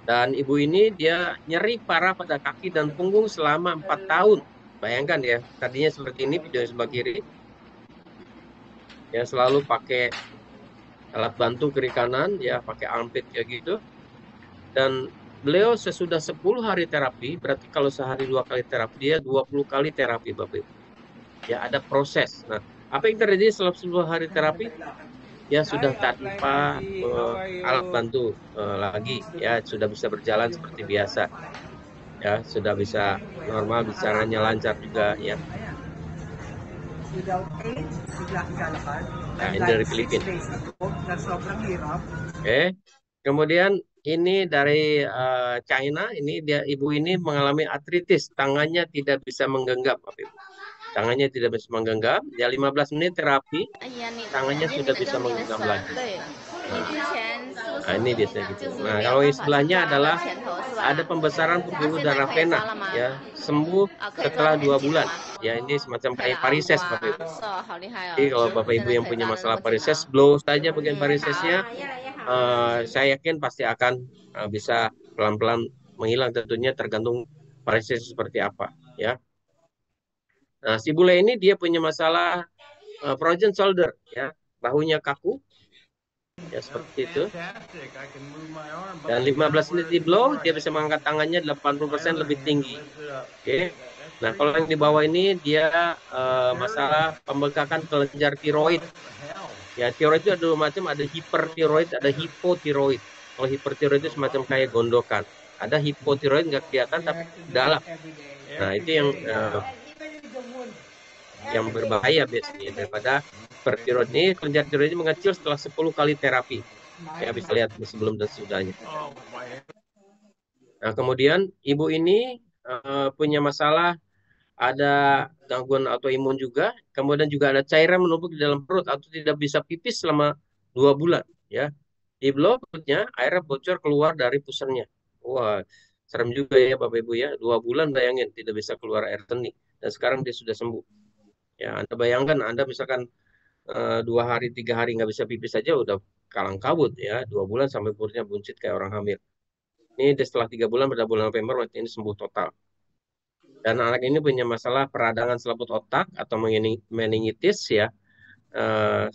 Dan ibu ini dia nyeri parah pada kaki dan punggung selama 4 tahun. Bayangkan ya, tadinya seperti ini video sebelah kiri. Ya selalu pakai alat bantu kiri kanan, ya pakai armpit kayak gitu. Dan beliau sesudah 10 hari terapi, berarti kalau sehari 2 kali terapi, dia 20 kali terapi Bapak Ibu. Ya ada proses. Nah, apa yang terjadi setelah 10 hari terapi? Ya sudah tanpa alat bantu lagi, ya sudah bisa berjalan seperti biasa. Ya sudah bisa normal, bicaranya lancar juga ya. Nah, ini dari Filipina. Oke. Kemudian ini dari China, ini ibu ini mengalami artritis, tangannya tidak bisa menggenggam, Bapak Ibu. Tangannya tidak bisa menggenggam, ya 15 menit terapi, tangannya sudah bisa menggenggam lagi. Nah, ini biasanya gitu. Nah, kalau yang sebelahnya adalah ada pembesaran pembuluh darah vena, ya sembuh setelah 2 bulan. Ya ini semacam kayak varises Bapak Ibu. Jadi kalau Bapak Ibu yang punya masalah varises, blow saja bagian varisesnya, saya yakin pasti akan bisa pelan-pelan menghilang. Tentunya tergantung varises seperti apa, ya. Nah, si bule ini dia punya masalah frozen shoulder, ya, bahunya kaku, ya seperti itu. Dan 15 menit di blow, dia bisa mengangkat tangannya 80% lebih tinggi. Oke. Nah, kalau yang di bawah ini dia masalah pembengkakan kelenjar tiroid. Ya, tiroid itu ada dua macam, ada hipertiroid, ada hipotiroid. Kalau hipertiroid itu semacam kayak gondokan. Ada hipotiroid nggak kelihatan tapi dalam. Nah, itu yang berbahaya biasanya daripada hipertiroid ini. Kelenjar tiroid ini mengecil setelah 10 kali terapi. Ya, bisa lihat sebelum dan sesudahnya. Nah, kemudian ibu ini punya masalah, ada gangguan autoimun juga, kemudian juga ada cairan menumpuk di dalam perut atau tidak bisa pipis selama 2 bulan, ya. Di blow perutnya airnya bocor keluar dari pusarnya. Wah, serem juga ya Bapak Ibu ya. 2 bulan bayangin tidak bisa keluar air seni. Dan sekarang dia sudah sembuh. Ya, Anda bayangkan Anda misalkan 2 hari 3 hari nggak bisa pipis saja udah kalang kabut ya. 2 bulan sampai perutnya buncit kayak orang hamil. Ini setelah 3 bulan pada bulan November ini sembuh total. Dan anak ini punya masalah peradangan selaput otak atau meningitis ya.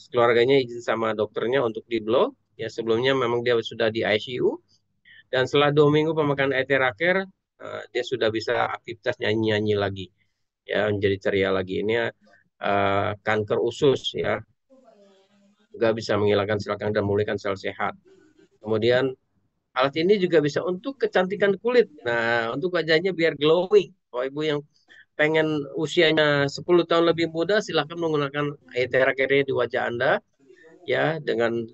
Keluarganya izin sama dokternya untuk di blow. Ya sebelumnya memang dia sudah di ICU. Dan setelah 2 minggu pemakaian Theracare, dia sudah bisa aktivitas nyanyi-nyanyi lagi. Ya menjadi ceria lagi. Ini kanker usus ya, juga bisa menghilangkan sel kanker dan memulihkan sel sehat. Kemudian alat ini juga bisa untuk kecantikan kulit. Nah, untuk wajahnya biar glowing. Kalau ibu yang pengen usianya 10 tahun lebih muda, silahkan menggunakan Aethera Care di wajah Anda. Ya, dengan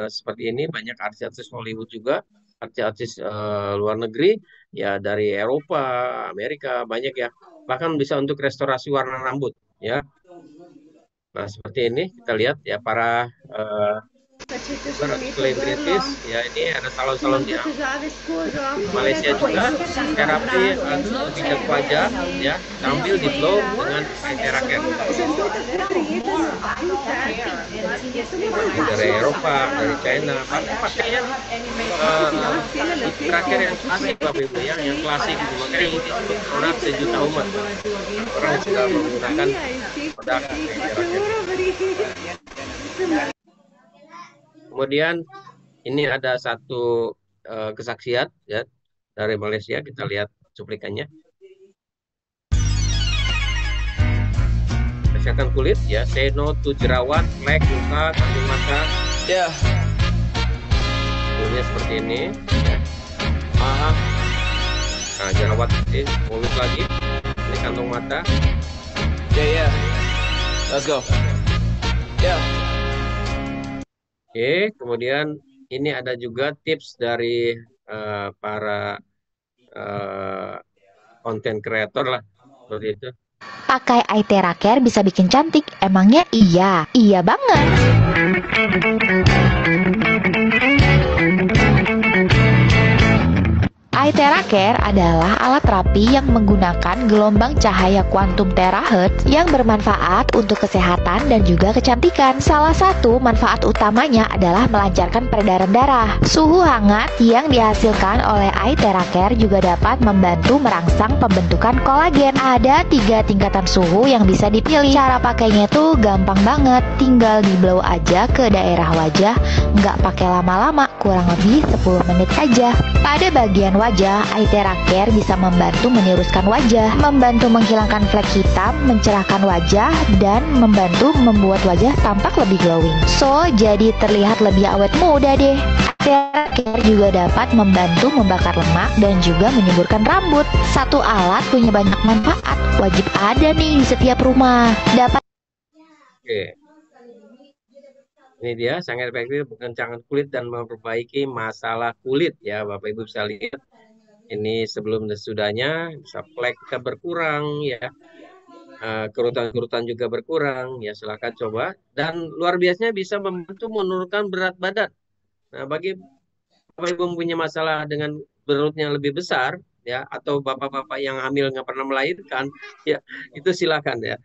seperti ini banyak artis-artis Hollywood juga, artis-artis luar negeri, ya dari Eropa, Amerika, banyak ya. Bahkan bisa untuk restorasi warna rambut, ya. Nah, seperti ini kita lihat ya para selebritis ya, ini ada salon-salon di Malaysia juga terapi pijat wajah ya sambil di blow dengan Aethera Care. Dari Eropa, dari China, pakainya terakhir yang klasik Bapak Ibu ya, yang klasik gitu. Makanya ini disebut produk sejuta umat. Orang sudah menggunakan produk Aethera Care. Kemudian ini ada satu kesaksian ya dari Malaysia, kita lihat cuplikannya. Kesehatan kulit ya, say no to jerawat, flek, luka, kandung mata. Ya. Kulitnya seperti ini. Ya. Nah, jerawat ini mulut lagi. Ini kantong mata. Ya. Let's go. Ya. Oke, kemudian ini ada juga tips dari para konten kreator lah, seperti itu. Pakai Aethera Care bisa bikin cantik, emangnya iya? Iya banget! Aethera Care adalah alat terapi yang menggunakan gelombang cahaya kuantum terahertz yang bermanfaat untuk kesehatan dan juga kecantikan. Salah satu manfaat utamanya adalah melancarkan peredaran darah. Suhu hangat yang dihasilkan oleh Aethera Care juga dapat membantu merangsang pembentukan kolagen. Ada 3 tingkatan suhu yang bisa dipilih. Cara pakainya tuh gampang banget, tinggal di blow aja ke daerah wajah, nggak pakai lama-lama, kurang lebih 10 menit aja. Pada bagian wajah, Aethera Care bisa membantu meniruskan wajah, membantu menghilangkan flek hitam, mencerahkan wajah, dan membantu membuat wajah tampak lebih glowing. So, jadi terlihat lebih awet muda deh. Aethera Care juga dapat membantu membakar lemak dan juga menyuburkan rambut. Satu alat punya banyak manfaat, wajib ada nih di setiap rumah. Dapat. Oke. Ini dia sangat efektif mengencangkan kulit dan memperbaiki masalah kulit ya, Bapak Ibu bisa lihat. Ini sebelum dan sesudahnya, bisa flek kita berkurang ya, kerutan-kerutan juga berkurang ya, silakan coba. Dan luar biasanya bisa membantu menurunkan berat badan. Nah, bagi Bapak Ibu punya masalah dengan perutnya lebih besar ya, atau bapak-bapak yang hamil nggak pernah melahirkan ya, itu silakan ya.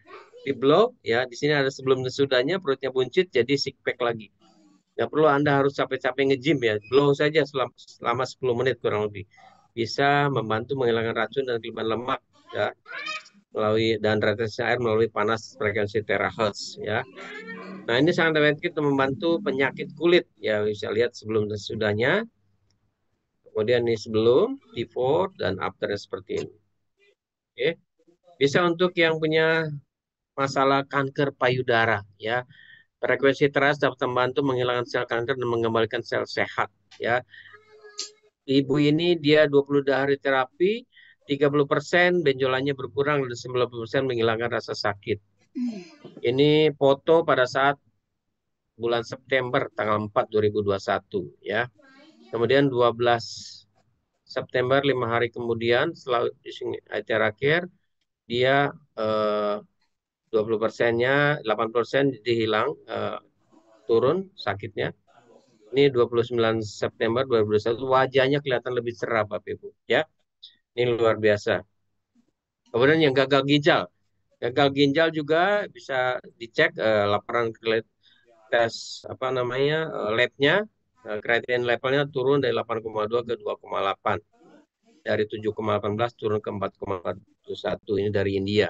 Di blow ya, di sini ada sebelum dan sesudahnya, perutnya buncit jadi six pack lagi. Nggak perlu Anda harus capek-capek nge-gym ya, blow saja selama 10 menit kurang lebih. Bisa membantu menghilangkan racun dan kelebihan lemak ya, melalui dan retensi air melalui panas frekuensi terahertz ya. Nah, ini sangat efektif untuk membantu penyakit kulit ya, bisa lihat sebelum dan sesudahnya. Kemudian ini sebelum, before, dan after seperti ini. Oke. Bisa untuk yang punya masalah kanker payudara ya. Frekuensi terahertz dapat membantu menghilangkan sel kanker dan mengembalikan sel sehat ya. Ibu ini dia 22 hari terapi, 30% benjolannya berkurang dan 90% menghilangkan rasa sakit. Ini foto pada saat bulan September tanggal 4 2021 ya. Kemudian 12 September 5 hari kemudian setelah Aethera Care dia 20%-nya 80% dihilang, turun sakitnya. Ini 29 September 2021 wajahnya kelihatan lebih cerah Bapak Ibu ya. Ini luar biasa. Kemudian yang gagal ginjal. Gagal ginjal juga bisa dicek laporan tes labnya, creatinine levelnya turun dari 8,2 ke 2,8. Dari 7,18 turun ke 4,41, ini dari India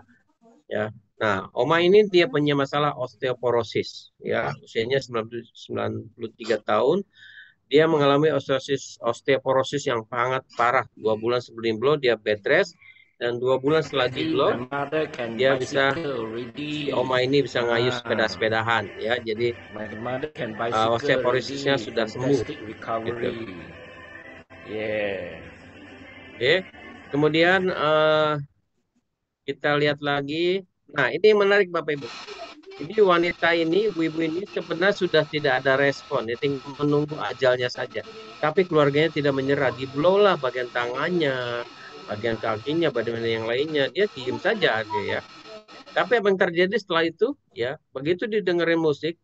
ya. Nah, Oma ini dia punya masalah osteoporosis ya, usianya 93 tahun. Dia mengalami osteoporosis yang sangat parah. 2 bulan sebelum blow dia bed rest, dan 2 bulan setelah di blow My mother can dia bisa bicycle already. si Oma ini bisa ngayuh sepeda-sepedahan ya. Jadi My mother can bicycle osteoporosisnya already. sudah sembuh. Fantastic recovery. Gitu. Yeah. Oke. Kemudian kita lihat lagi. Nah, ini yang menarik Bapak Ibu. Ini wanita ini, ibu-ibu ini sebenarnya sudah tidak ada respon, dia tinggal menunggu ajalnya saja. Tapi keluarganya tidak menyerah, di-blow lah bagian tangannya, bagian kakinya, bagian yang lainnya, dia diem saja dia ya. Tapi apa yang terjadi setelah itu ya, begitu didengerin musik,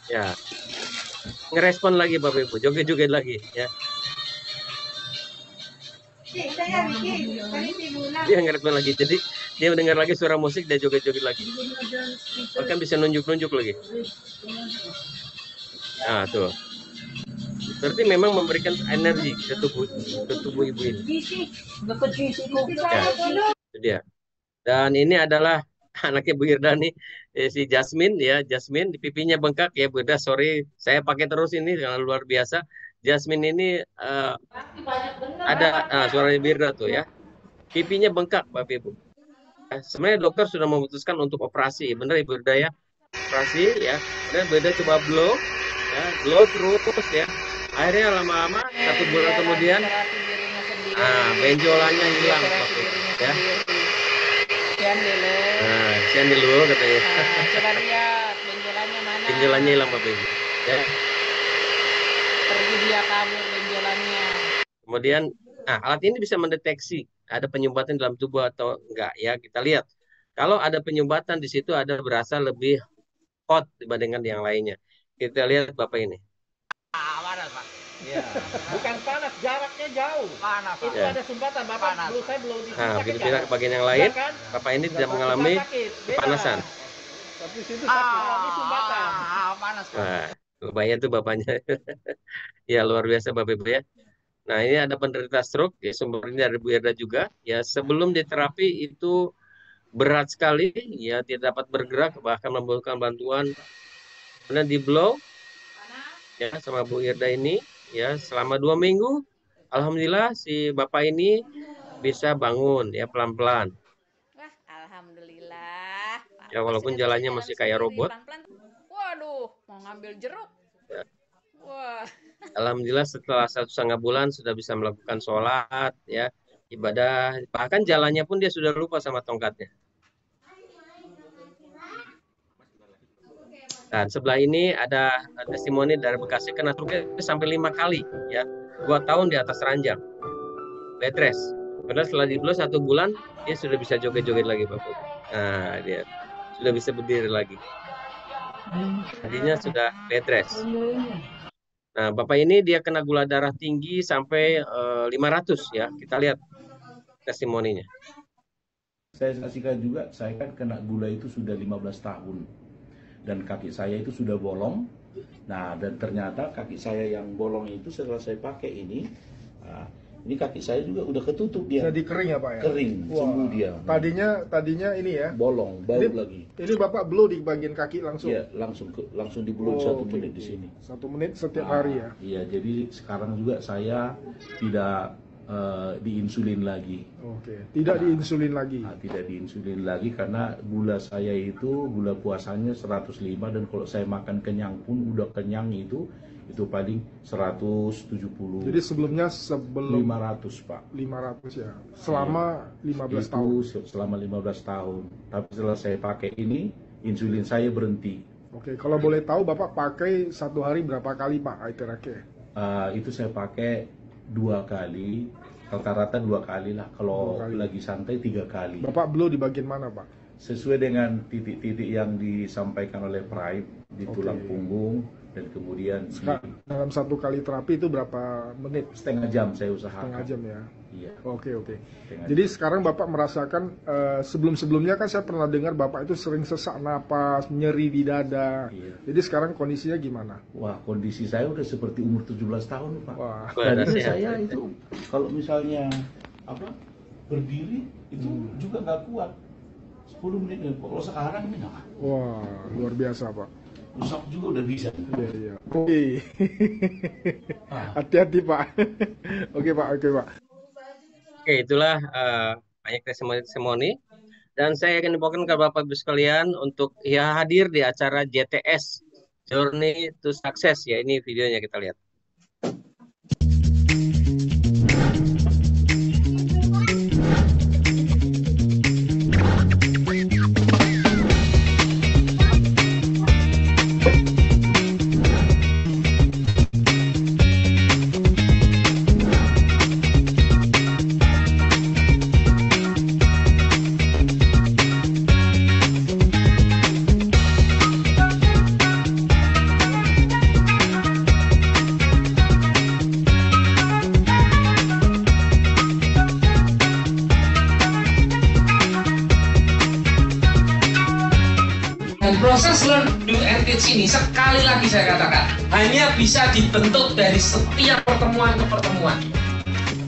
ya ngerespon lagi Bapak Ibu, joget-joget lagi ya. Dia ngerespon lagi, jadi dia mendengar lagi suara musik, dia joget-joget lagi. Bahkan bisa nunjuk-nunjuk lagi. Nah tuh, berarti memang memberikan energi ke tubuh ibu ini. Ya, itu dia. Dan ini adalah anaknya Bu Irda nih, si Jasmine ya, Jasmine di pipinya bengkak ya Bu Irda. Sorry, saya pakai terus ini karena luar biasa. Jasmine ini ada suara Bu Irda tuh ya, pipinya bengkak Bapak Ibu. Sebenarnya dokter sudah memutuskan untuk operasi, bener Ibu Irda ya, operasi ya. Dan Bu Irda coba blow, ya, blow terus ya. Akhirnya lama-lama 1 bulan kemudian, benjolannya hilang Bapak Ibu ya. Sian dulu katanya. Coba lihat benjolannya mana. Benjolannya hilang Bapak Ibu. Ya. Pergi dia kabur benjolannya. Kemudian, alat ini bisa mendeteksi ada penyumbatan dalam tubuh atau enggak ya. Kita lihat. Kalau ada penyumbatan di situ ada berasa lebih hot dibandingkan yang lainnya. Kita lihat Bapak ini. Panas Pak. Ya. Bukan panas, jaraknya jauh. Panas. Itu ya. Ada sumbatan, Bapak. Saya belum di sini. Begitu juga bagian yang lain, kan? Bapak ini tidak mengalami kepanasan. Tapi situ sakit, ini sumbatan. Panas Pak. Nah, lumayan tuh bapaknya. Ya luar biasa Bapak Ibu ya. Nah ini ada penderita stroke, ya, sumbernya dari Bu Irda juga. Ya sebelum diterapi itu berat sekali, ya tidak dapat bergerak, bahkan membutuhkan bantuan. Kemudian di blow, ya sama Bu Irda ini, ya selama 2 minggu, alhamdulillah si bapak ini bisa bangun ya pelan-pelan. Wah, alhamdulillah. Ya walaupun jalannya masih kayak robot. Waduh, mau ngambil jeruk. Ya. Wah. Alhamdulillah setelah 1,5 bulan sudah bisa melakukan sholat, ya ibadah, bahkan jalannya pun dia sudah lupa sama tongkatnya. Dan sebelah ini ada testimoni dari Bekasi, kena truknya sampai 5 kali, ya 2 tahun di atas ranjang, bed rest. Karena setelah dibelus 1 bulan dia sudah bisa joget-joget lagi Bapak. Nah dia sudah bisa berdiri lagi. Tadinya sudah bed rest. Nah, Bapak ini dia kena gula darah tinggi sampai 500 ya. Kita lihat testimoninya. Saya saksikan juga, saya kan kena gula itu sudah 15 tahun. Dan kaki saya itu sudah bolong. Nah, dan ternyata kaki saya yang bolong itu setelah saya pakai ini kaki saya juga udah ketutup dia. Jadi kering ya Pak ya? Kering, sembuh dia. Tadinya ini ya? Bolong, bau lagi. Ini Bapak blow di bagian kaki langsung? Iya, langsung di blow 1 menit di sini. 1 menit setiap hari ya? Iya, jadi sekarang juga saya tidak diinsulin lagi. Oke, tidak diinsulin lagi? Tidak diinsulin lagi karena gula saya itu, gula puasanya 105 dan kalau saya makan kenyang pun udah kenyang itu paling 170. Jadi sebelum 500 Pak. 500 ya. Selama 15 tahun. Selama 15 tahun. Tapi setelah saya pakai ini, insulin saya berhenti. Oke, kalau boleh tahu Bapak pakai 1 hari berapa kali Pak Aiterake? Itu saya pakai 2 kali. Rata-rata 2 kali lah. Kalau lagi santai 3 kali. Bapak blow di bagian mana Pak? Sesuai dengan titik-titik yang disampaikan oleh Prime di tulang punggung. Dan kemudian dalam 1 kali terapi itu berapa menit? Setengah jam saya usahakan. Setengah jam ya? Iya. Oke. Jadi sekarang Bapak merasakan, sebelum-sebelumnya kan saya pernah dengar Bapak itu sering sesak napas, nyeri di dada. Iya. Jadi sekarang kondisinya gimana? Wah, kondisi saya udah seperti umur 17 tahun Pak. Wah. Dan saya itu kalau misalnya berdiri itu juga nggak kuat. 10 menit. Kalau sekarang ini nggak. Wah, luar biasa Pak. rusak juga udah bisa. Iya. Oke. Hati-hati Pak. Oke Pak. Oke, itulah banyak testimoni. Dan saya akan infokan ke Bapak Ibu sekalian untuk ya hadir di acara JTS, Journey to Success. Ya, ini videonya kita lihat. Proses learn, do, and teach ini sekali lagi saya katakan hanya bisa dibentuk dari setiap pertemuan ke pertemuan.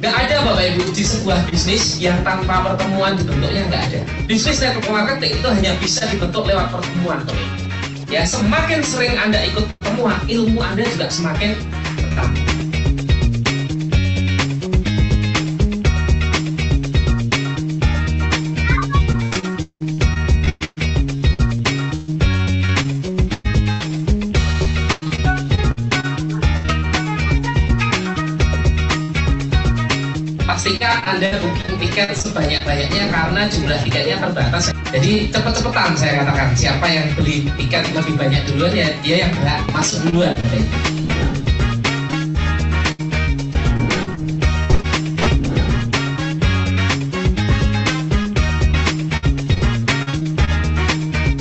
Nggak ada Bapak Ibu di sebuah bisnis yang tanpa pertemuan dibentuknya, nggak ada. Bisnis network marketing itu hanya bisa dibentuk lewat pertemuan. Ya, semakin sering Anda ikut pertemuan, ilmu Anda juga semakin bertambah. Pastikan Anda booking tiket sebanyak-banyaknya karena jumlah tiketnya terbatas. Jadi cepet-cepetan saya katakan, siapa yang beli tiket lebih banyak duluan ya dia yang berhak masuk duluan.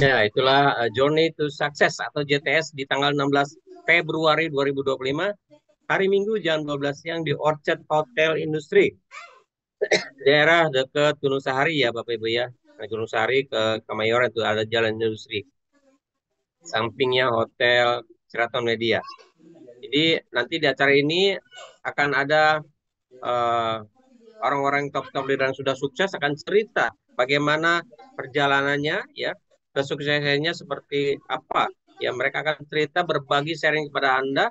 Ya, itulah Journey to Success atau JTS di tanggal 16 Februari 2025. Hari Minggu jam 12 siang di Orchard Hotel Industri. Daerah dekat Gunung Sahari ya Bapak Ibu ya. Gunung Sahari ke Kemayoran itu ada Jalan Industri. Sampingnya Hotel Sheraton Media. Jadi nanti di acara ini akan ada orang-orang top-top leader yang sudah sukses akan cerita bagaimana perjalanannya ya, kesuksesannya seperti apa. Ya, mereka akan cerita berbagi sharing kepada Anda.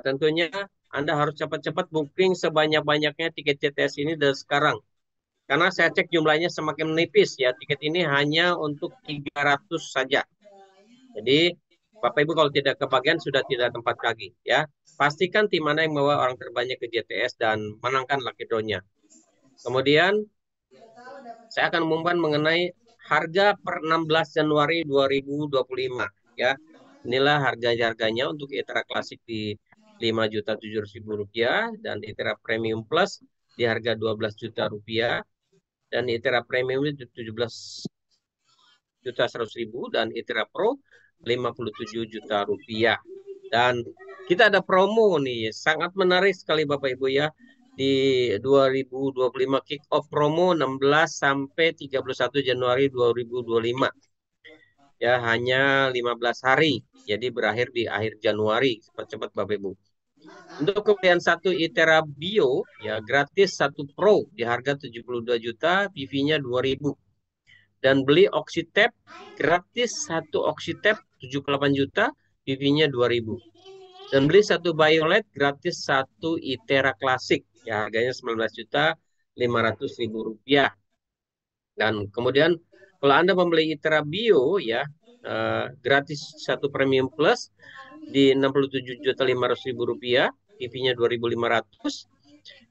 Tentunya Anda harus cepat-cepat booking sebanyak-banyaknya tiket JTS ini dari sekarang. Karena saya cek jumlahnya semakin menipis ya. Tiket ini hanya untuk 300 saja. Jadi Bapak Ibu kalau tidak kebagian sudah tidak tempat lagi ya. Pastikan tim mana yang membawa orang terbanyak ke JTS dan menangkan lucky draw-nya. Kemudian saya akan mengumumkan mengenai harga per 16 Januari 2025 ya. Inilah harganya untuk ITERA Klasik di Rp5.700.000 dan ITERA Premium Plus di harga Rp12 juta dan ITERA Premium itu Rp17.100.000 dan ITERA Pro Rp57 juta. Dan kita ada promo nih, sangat menarik sekali Bapak Ibu ya. Di 2025 kick off promo 16 sampai 31 Januari 2025. Ya, hanya 15 hari. Jadi berakhir di akhir Januari. Cepat-cepat Bapak Ibu. Untuk pembelian satu ITERA Bio ya gratis satu Pro di harga 72 juta, PV-nya 2000. Dan beli Oxitep gratis satu Oxitep 78 juta, PV-nya 2000. Dan beli satu Biolet gratis satu ITERA Klasik ya harganya 19.500.000 rupiah. Dan kemudian kalau Anda membeli ITERA Bio ya gratis satu Premium Plus di Rp67.500.000, PV-nya 2.500.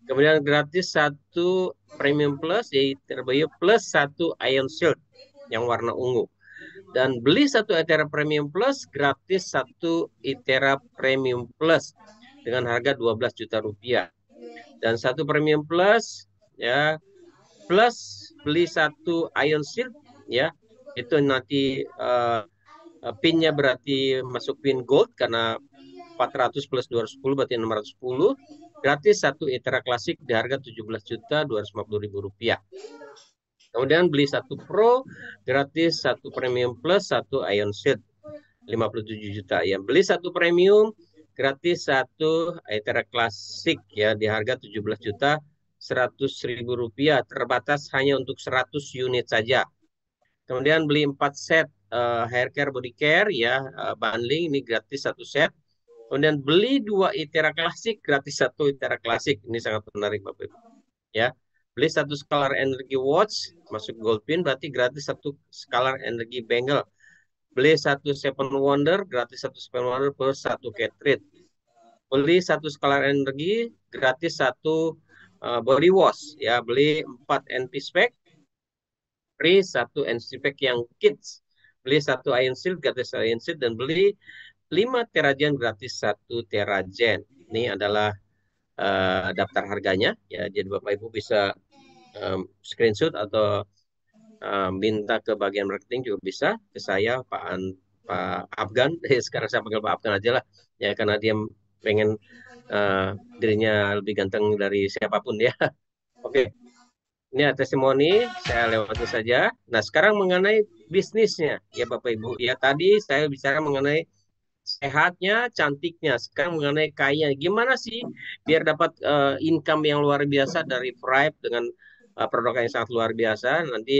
Kemudian gratis satu Premium Plus yaitu ITERA Bio plus satu Ion Shield yang warna ungu. Dan beli satu ITERA Premium Plus gratis satu ITERA Premium Plus dengan harga Rp12 juta. Dan satu Premium Plus ya plus beli satu Ion Shield ya itu nanti pinnya berarti masuk pin gold karena 400 plus 210 berarti 610, gratis satu ITERA Klasik di harga Rp17.250.000. Kemudian beli satu Pro gratis satu Premium Plus satu Ion Shield 57 juta ya. Beli satu Premium gratis satu ITERA Klasik ya di harga Rp17.100.000, terbatas hanya untuk 100 unit saja. Kemudian beli 4 set hair care, body care, ya, bundling ini gratis 1 set. Kemudian beli 2 Itera klasik, gratis 1 Itera klasik. Ini sangat menarik Bapak Ibu. Ya, beli 1 Scalar Energy Watch, masuk Gold Pin, berarti gratis 1 Scalar Energy Bangle. Beli 1 Seven Wonder, gratis 1 Seven Wonder plus 1 cartridge. Beli 1 Scalar Energy, gratis 1 body wash. Ya, beli 4 NP Spec, free 1 NP Spec yang kids. Beli 1 Iron Shield, gratis Iron Shield, dan beli 5 Teragen gratis 1 Teragen. Ini adalah daftar harganya, ya. Jadi Bapak Ibu bisa screenshot atau minta ke bagian marketing juga bisa, ke saya Pak Afgan. Sekarang saya panggil Pak Afgan aja lah, ya, karena dia pengen dirinya lebih ganteng dari siapapun ya. Oke. Ini testimoni, saya lewati saja. Nah, sekarang mengenai bisnisnya, ya Bapak Ibu. Ya, tadi saya bicara mengenai sehatnya, cantiknya. Sekarang mengenai kaya. Gimana sih biar dapat income yang luar biasa dari Thrive dengan produk yang sangat luar biasa. Nanti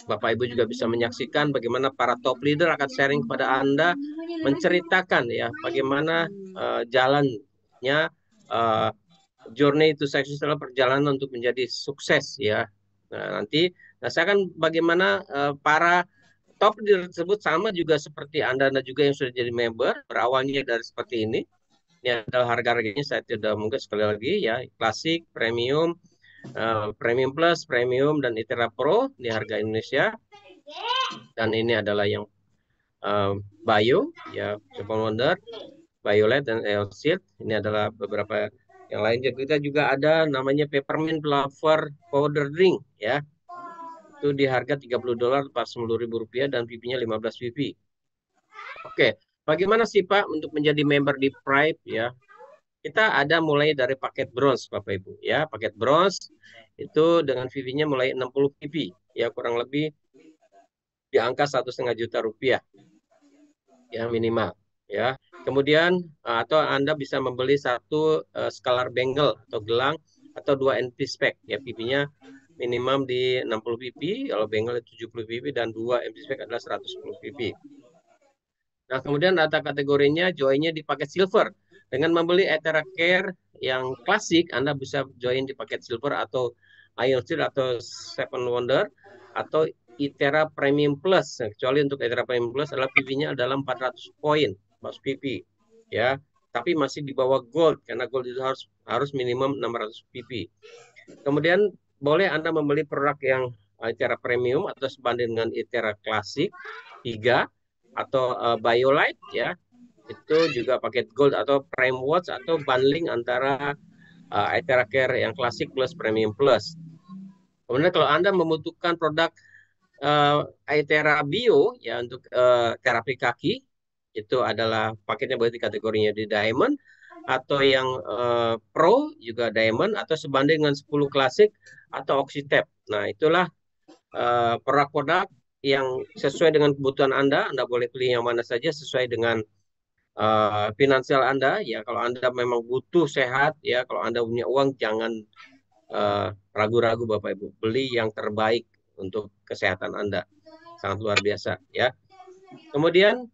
Bapak Ibu juga bisa menyaksikan bagaimana para top leader akan sharing kepada Anda, menceritakan ya bagaimana jalannya journey to success adalah perjalanan untuk menjadi sukses ya. Nah, nanti saya akan bagaimana para top leader tersebut sama juga seperti Anda juga yang sudah jadi member, berawalnya dari seperti ini. Ini adalah harga-harganya, saya tidak mungkin sekali lagi ya, klasik, premium, premium plus, premium, dan Itera Pro, ini harga Indonesia. Dan ini adalah yang Bio, ya, Seven Wonder, Violet, dan Shield. Ini adalah beberapa yang lainnya. Kita juga ada namanya Peppermint Flavor Powder Drink, ya. Itu di harga $30, Rp40.000, dan PP-nya 15 PP. Oke, bagaimana sih Pak untuk menjadi member di Thrive ya? Kita ada mulai dari paket bronze Bapak Ibu ya. Paket bronze itu dengan PP-nya mulai 60 PP ya, kurang lebih di angka Rp1,5 juta ya minimal ya. Kemudian atau Anda bisa membeli 1 Scalar Bangle atau gelang atau 2 NP Spec ya, PP-nya minimum di 60 pp, kalau Bangle 70 pp, dan 2 NP Spec adalah 110 pp. Nah, kemudian data kategorinya joinnya di paket silver. Dengan membeli Itera Care yang klasik, Anda bisa join di paket silver atau Iron Shield atau Seven Wonder atau Itera Premium Plus. Nah, kecuali untuk Itera Premium Plus adalah PP-nya adalah 400 poin, 400 pp ya. Tapi masih di bawah gold karena gold itu harus minimum 600 pp. Kemudian boleh Anda membeli produk yang Itera Premium atau sebanding dengan Itera Klasik 3 atau BioLite ya. Itu juga paket gold atau Prime Watch atau bundling antara Itera Care yang klasik plus Premium Plus. Kemudian kalau Anda membutuhkan produk Itera Bio ya untuk terapi kaki, itu adalah paketnya berarti kategorinya di Diamond, atau yang Pro juga Diamond, atau sebanding dengan 10 klasik atau Oxytap. Nah, itulah produk-produk yang sesuai dengan kebutuhan Anda. Anda boleh pilih yang mana saja sesuai dengan finansial Anda ya. Kalau Anda memang butuh sehat ya, kalau Anda punya uang, jangan ragu-ragu Bapak Ibu, beli yang terbaik untuk kesehatan Anda. Sangat luar biasa ya. Kemudian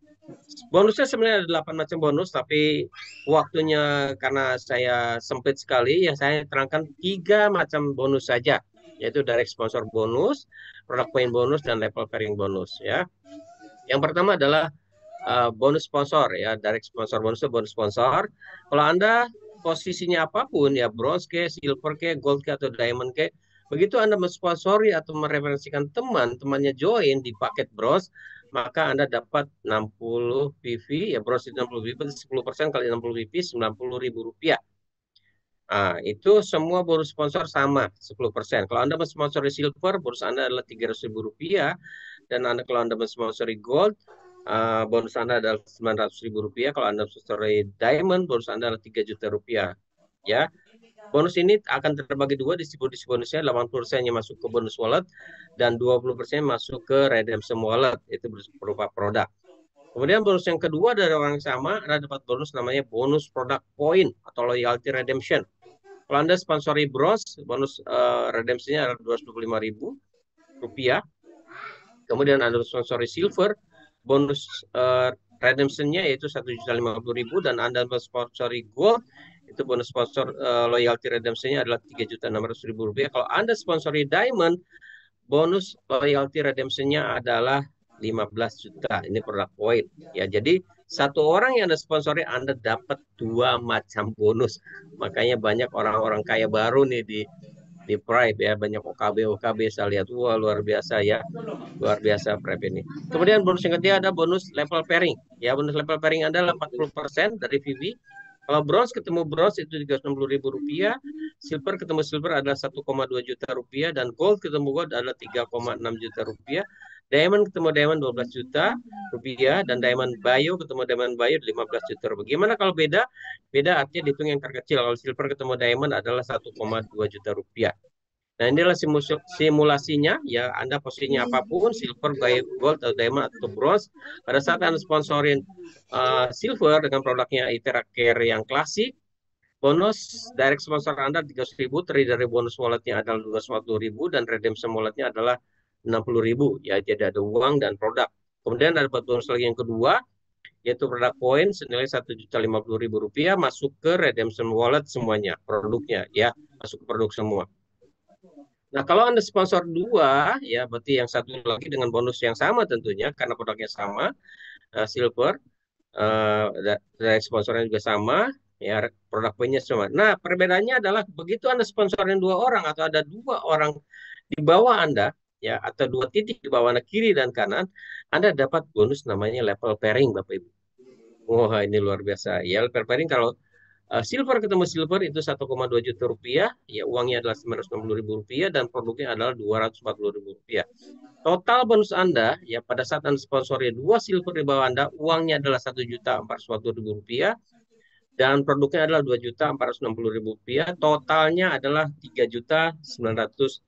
bonusnya sebenarnya ada 8 macam bonus, tapi waktunya karena saya sempit sekali ya, saya terangkan 3 macam bonus saja, yaitu direct sponsor bonus, product point bonus, dan level pairing bonus ya. Yang pertama adalah bonus sponsor ya, direct sponsor bonus, bonus sponsor. Kalau Anda posisinya apapun ya, bronze ke, silver ke, gold ke, atau diamond ke, begitu Anda mensponsori atau mereferensikan teman-temannya join di paket bronze, maka Anda dapat 60 PV, ya bronze 60 PV, 10% kali 60 PV, Rp90.000. Nah, itu semua bonus sponsor sama, 10%. Kalau Anda mensponsori silver, bonus Anda adalah Rp300.000, dan kalau Anda mensponsori gold, bonus Anda adalah Rp900.000. Kalau Anda mensponsori diamond, bonus Anda adalah Rp3 juta. Ya. Bonus ini akan terbagi 2, distribusi bonusnya 80%-nya masuk ke bonus wallet dan 20% masuk ke redemption wallet, itu berupa produk. Kemudian bonus yang kedua dari orang yang sama, Anda dapat bonus namanya bonus product point atau loyalty redemption. Kalau Anda sponsori bronze, bonus redemption-nya adalah Rp225.000. Kemudian Anda sponsori silver, bonus redemption-nya yaitu 1.050.000, dan Anda sponsori gold, itu bonus sponsor loyalty redemption-nya adalah 3.600.000 rupiah. Kalau Anda sponsori diamond, bonus loyalty redemption-nya adalah 15 juta. Ini produk poin. Ya, jadi satu orang yang Anda sponsori, Anda dapat 2 macam bonus. Makanya banyak orang-orang kaya baru nih di Prime ya, banyak OKB saya lihat, wah luar biasa ya, luar biasa Prime ini. Kemudian bonus yang ketiga ada bonus level pairing ya, bonus level pairing adalah 40% dari VV. Kalau bronze ketemu bronze itu 360.000 rupiah, silver ketemu silver adalah 1,2 juta rupiah, dan gold ketemu gold adalah 3,6 juta rupiah. Diamond ketemu diamond 12 juta rupiah, dan diamond bio ketemu diamond bio 15 juta rupiah. Gimana kalau beda? Beda artinya dihitung yang terkecil. Kalau silver ketemu diamond adalah 1,2 juta rupiah. Nah, inilah simulasinya ya. Anda posisinya apapun, silver, gold, atau diamond, atau bronze, pada saat Anda sponsorin silver dengan produknya Itera Care yang klasik, bonus direct sponsor Anda 300.000, terdiri dari bonus walletnya adalah 240.000, dan redemption walletnya adalah 60.000 ya, jadi ada uang dan produk. Kemudian ada bonus lagi yang kedua, yaitu produk poin senilai 1.050.000 rupiah masuk ke redemption wallet semuanya, produknya ya, masuk ke produk semua. Nah, kalau Anda sponsor 2, ya berarti yang satu lagi dengan bonus yang sama tentunya, karena produknya sama, silver, dari sponsornya juga sama, ya produk poinnya sama. Nah, perbedaannya adalah begitu Anda sponsorin 2 orang atau ada 2 orang di bawah Anda, ya, atau 2 titik di bawah Anda, kiri dan kanan, Anda dapat bonus namanya level pairing, Bapak Ibu. Wah, ini luar biasa. Ya, level pairing kalau silver ketemu silver itu 1,2 juta rupiah, ya uangnya adalah 960.000 rupiah, dan produknya adalah 240.000 rupiah. Total bonus Anda, ya pada saat Anda sponsori 2 silver di bawah Anda, uangnya adalah 1.440.000 rupiah, dan produknya adalah 2.460.000 rupiah. Totalnya adalah 3.900.000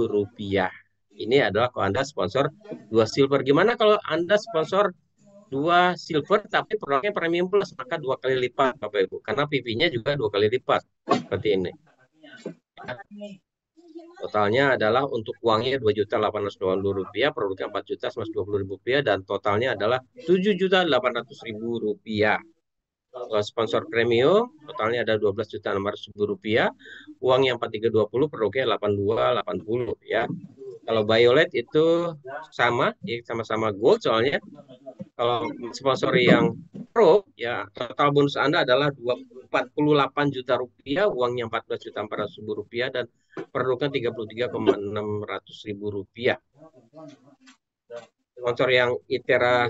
rupiah. Ini adalah kalau Anda sponsor 2 silver. Gimana kalau Anda sponsor 2 silver tapi produknya premium plus, maka 2 kali lipat Bapak Ibu, karena PV-nya juga 2 kali lipat seperti ini. Totalnya adalah untuk uangnya 2.820.000 rupiah, produknya 4.120.000 rupiah, dan totalnya adalah 7.800.000 rupiah. Kalau sponsor premium totalnya ada 12.600.000 rupiah, uang yang 4320, produknya 8280 ya. Kalau violet itu sama, ya sama-sama gold soalnya. Kalau sponsor yang pro, ya total bonus Anda adalah 48 juta rupiah, uangnya 14.400.000 rupiah, dan produknya 33.600.000 rupiah. Sponsor yang Itera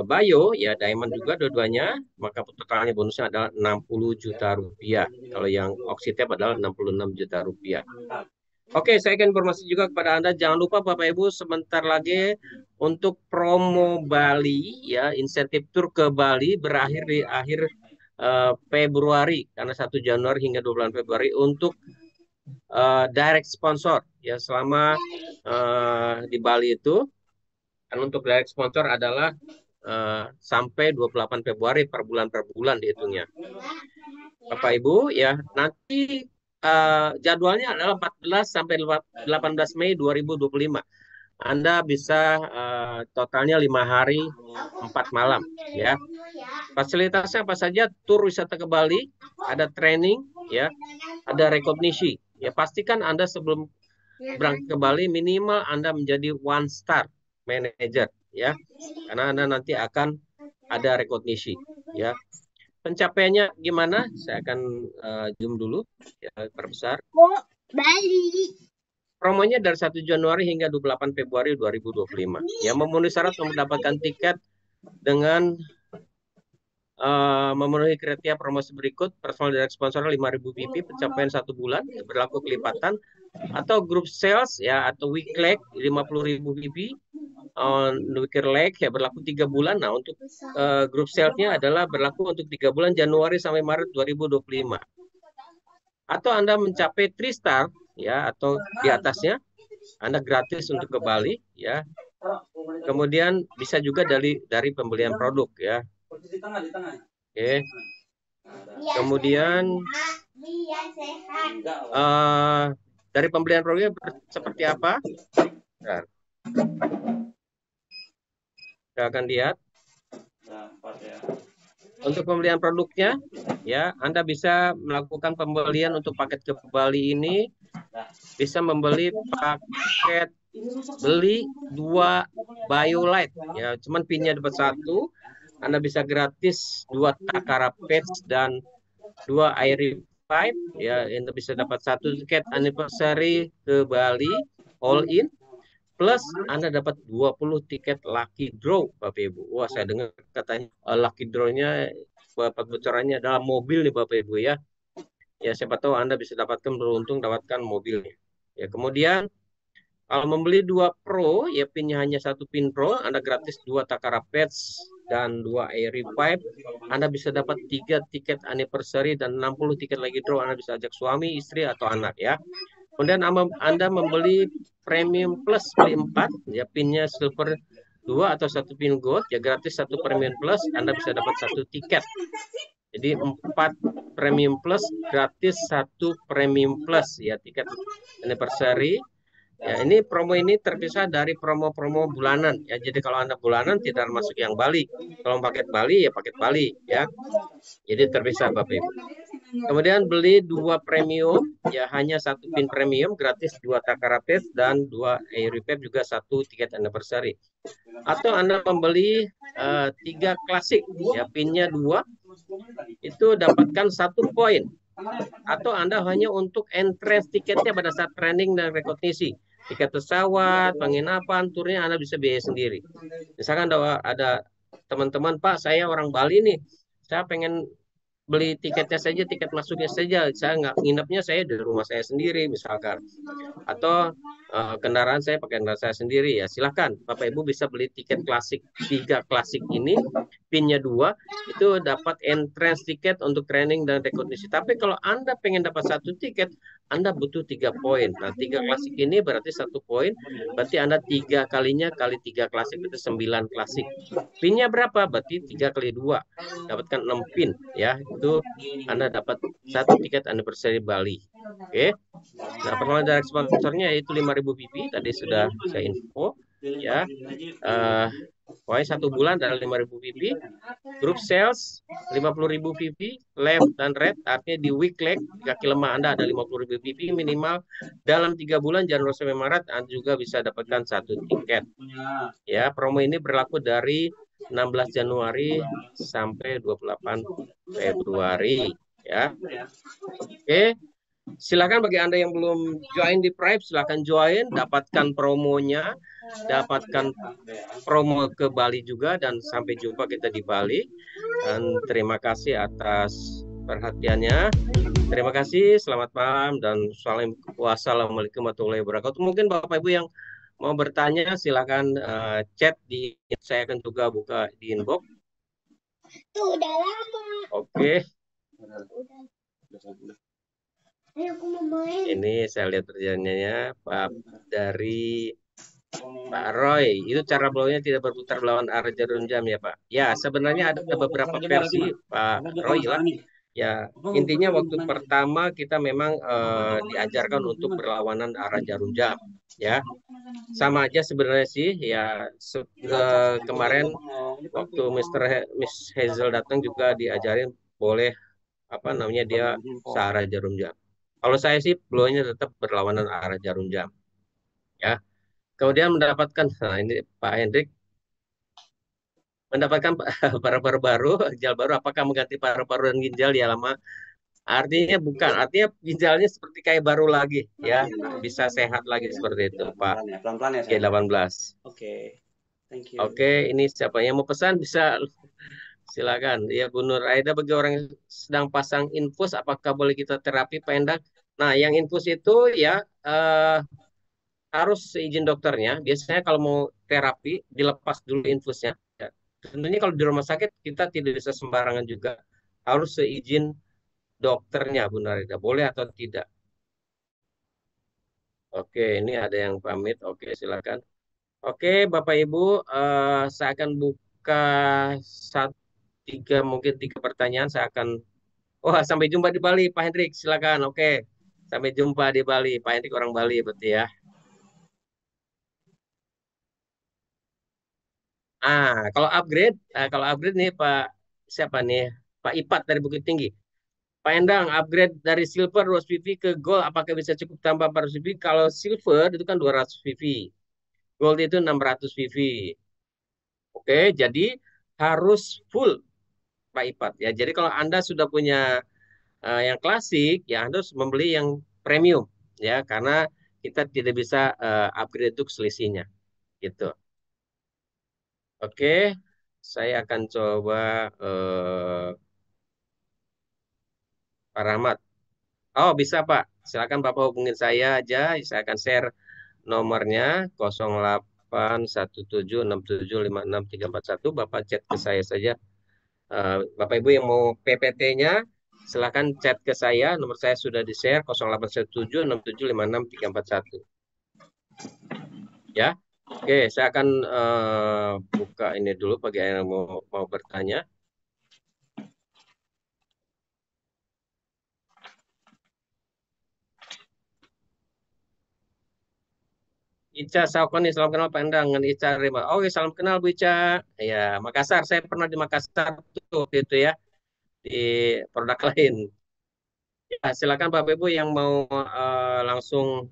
Bio, ya diamond juga dua-duanya, maka totalnya bonusnya adalah 60 juta rupiah. Kalau yang Oxitep adalah 66 juta rupiah. Oke, saya akan informasi juga kepada Anda. Jangan lupa Bapak Ibu, sebentar lagi untuk promo Bali, ya insentif tur ke Bali berakhir di akhir Februari, karena 1 Januari hingga 2 bulan Februari untuk direct sponsor, ya selama di Bali itu. Dan untuk direct sponsor adalah sampai 28 Februari per bulan dihitungnya. Bapak Ibu, ya nanti jadwalnya adalah 14 sampai 18 Mei 2025. Anda bisa totalnya 5 hari 4 malam ya. Fasilitasnya apa saja? Tur wisata ke Bali, ada training ya, ada rekognisi. Ya pastikan Anda sebelum berangkat ke Bali minimal Anda menjadi 1 star manager ya. Karena Anda nanti akan ada rekognisi ya. Pencapaiannya gimana? Saya akan zoom dulu, ya, perbesar. Bali. Promonya dari 1 Januari hingga 28 Februari 2025. Ya, memenuhi syarat untuk mendapatkan tiket dengan memenuhi kriteria promosi berikut: personal direct sponsor 5.000 PP, pencapaian 1 bulan, berlaku kelipatan, atau group sales ya, atau week leg 50.000 PP. Week leg ya berlaku 3 bulan. Nah, untuk grup sales-nya adalah berlaku untuk 3 bulan, Januari sampai Maret 2025. Atau Anda mencapai 3 star ya atau di atasnya, Anda gratis untuk ke Bali ya. Kemudian bisa juga dari pembelian produk ya. Oke. Kemudian dari pembelian produknya seperti apa? Bentar. Silakan lihat. Untuk pembelian produknya, ya Anda bisa melakukan pembelian untuk paket ke Bali ini, bisa membeli paket beli 2 BioLite, ya cuman pinnya dapat 1. Anda bisa gratis 2 Takara Pets dan 2 Airy Pipe, ya Anda bisa dapat 1 tiket anniversary ke Bali all in. Plus Anda dapat 20 tiket lucky draw, Bapak Ibu. Wah, saya dengar katanya lucky draw-nya, Bapak bocorannya adalah mobil nih Bapak Ibu ya. Ya, siapa tahu Anda bisa dapatkan, beruntung dapatkan mobilnya. Ya, kemudian kalau membeli 2 Pro, ya pinnya hanya 1 pin Pro, Anda gratis 2 Takara Pets dan 2 Airy Pipe. Anda bisa dapat 3 tiket anniversary dan 60 tiket lagi draw. Anda bisa ajak suami, istri, atau anak ya. Kemudian Anda membeli Premium Plus, beli 4, ya pinnya Silver 2 atau 1 pin Gold, ya gratis 1 Premium Plus, Anda bisa dapat 1 tiket. Jadi 4 Premium Plus gratis 1 Premium Plus, ya tiket anniversary. Ya, ini promo ini terpisah dari promo-promo bulanan ya. Jadi kalau Anda bulanan tidak masuk yang Bali. Kalau paket Bali ya paket Bali ya. Jadi terpisah Bapak Ibu. Kemudian beli 2 premium ya, hanya 1 pin premium gratis 2 Takara Pets dan 2 Airy Pipe juga 1 tiket anniversary. Atau Anda membeli 3 klasik ya, pinnya 2 itu dapatkan 1 poin. Atau Anda hanya untuk entrance tiketnya pada saat training dan rekognisi. Tiket pesawat, penginapan, turnya Anda bisa biaya sendiri. Misalkan ada teman-teman, Pak, saya orang Bali nih, saya pengen beli tiketnya saja, tiket masuknya saja, saya nggak nginepnya, saya di rumah saya sendiri misalkan, atau kendaraan saya pakai kendaraan saya sendiri, ya silahkan Bapak Ibu bisa beli tiket klasik 3 klasik ini, pinnya 2 itu dapat entrance tiket untuk training dan rekognisi. Tapi kalau Anda pengen dapat 1 tiket, Anda butuh 3 poin. Nah 3 klasik ini berarti 1 poin, berarti Anda 3 kalinya kali 3 klasik itu 9 klasik. Pinnya berapa? Berarti 3 kali 2 dapatkan 6 pin ya. Itu Anda dapat 1 tiket anniversary Bali. Oke. Nah, permohonan dari sponsornya yaitu 5.000 PP, tadi sudah saya info ya. Pokoknya 1 bulan adalah 5.000 PP. Grup sales 50.000 PP, left dan red, artinya di week leg kaki lemah Anda ada 50.000 PP minimal dalam 3 bulan Januari sampai Maret. Anda juga bisa dapatkan 1 tiket. Ya, promo ini berlaku dari 16 Januari sampai 28 Februari ya. Oke. Silakan bagi Anda yang belum join di Prime, silakan join, dapatkan promonya, dapatkan promo ke Bali juga, dan sampai jumpa kita di Bali. Dan terima kasih atas perhatiannya. Terima kasih, selamat malam, dan wassalamualaikum warahmatullahi wabarakatuh. Mungkin Bapak Ibu yang mau bertanya silakan chat di, saya akan juga buka di inbox. Tuh udah lama. Oke. Ayo aku mau main. Ini saya lihat perjalanannya Pak dari Pak Roy. Itu cara blownya tidak berputar melawan arah jarum jam ya Pak. Ya sebenarnya ada beberapa versi Pak Roy lah. Ya intinya waktu pertama kita memang diajarkan untuk berlawanan arah jarum jam. Ya sama aja sebenarnya sih ya. Kemarin waktu Miss Hazel datang juga diajarin boleh apa namanya dia searah jarum jam. Kalau saya sih blownya tetap berlawanan arah jarum jam. Ya. Kemudian mendapatkan, nah ini Pak Hendrik mendapatkan paru-paru baru, ginjal baru. Apakah mengganti paru-paru dan ginjal ya lama? Artinya bukan, artinya ginjalnya seperti kayak baru lagi, ya bisa sehat lagi seperti itu, Pak. Pelan-pelan ya. G18. Oke, thank you. Oke, ini siapa yang mau pesan bisa silakan. Ya Bu Nur Aida, bagi orang yang sedang pasang infus, apakah boleh kita terapi Pak Endang? Nah, yang infus itu ya harus seizin dokternya. Biasanya kalau mau terapi dilepas dulu infusnya. Ya. Tentunya kalau di rumah sakit kita tidak bisa sembarangan juga. Harus seizin dokternya Bu Narida. Boleh atau tidak? Oke, ini ada yang pamit. Oke, silakan. Oke, Bapak Ibu, saya akan buka mungkin tiga pertanyaan. Saya akan, sampai jumpa di Bali, Pak Hendrik. Silakan. Oke, sampai jumpa di Bali. Pak Hendrik orang Bali, berarti ya. Kalau upgrade nih Pak siapa nih? Pak Ipat dari Bukit Tinggi. Pak Endang, upgrade dari silver 200 VV ke gold, apakah bisa cukup tambah 400 VV? Kalau silver itu kan 200 VV. Gold itu 600 VV. Oke, jadi harus full Pak Ipat ya. Jadi kalau Anda sudah punya yang klasik, ya Anda harus membeli yang premium ya, karena kita tidak bisa upgrade itu selisihnya gitu. Oke, saya akan coba Pak Rahmat. Oh, bisa Pak. Silakan Bapak hubungin saya aja. Saya akan share nomornya 08176756356341. Bapak chat ke saya saja. Bapak Ibu yang mau PPT-nya, silakan chat ke saya. Nomor saya sudah di-share 08176756356341. Ya. Oke, saya akan buka ini dulu bagi yang mau bertanya. Ica Saukoni, salam kenal Pak Endang dengan Ica Rima. Oke, salam kenal Bu Ica. Ya, Makassar. Saya pernah di Makassar tuh waktu itu ya, di produk lain. Ya, silakan Bapak Ibu yang mau langsung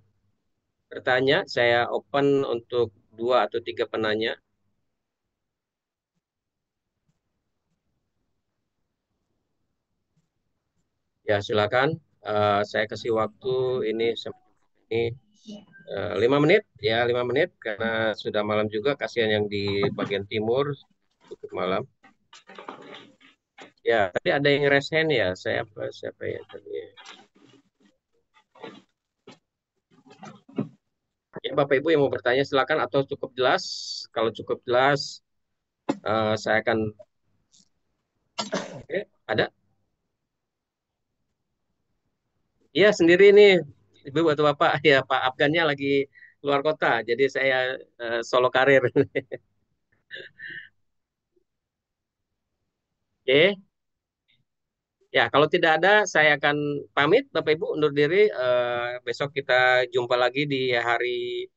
bertanya. Saya open untuk 2 atau 3 penanya. Ya, silakan. Saya kasih waktu ini 5 menit ya, 5 menit karena sudah malam juga, kasihan yang di bagian timur cukup malam. Ya, tadi ada yang raise hand ya, siapa ya tadi? Ya, Bapak Ibu yang mau bertanya silakan, atau cukup jelas. Kalau cukup jelas, saya akan. Oke, ada? Iya, sendiri nih, Ibu atau Bapak. Ya, Pak Afgannya lagi luar kota, jadi saya solo karir. Oke. Ya, kalau tidak ada, saya akan pamit, Bapak Ibu, undur diri. Besok kita jumpa lagi di hari,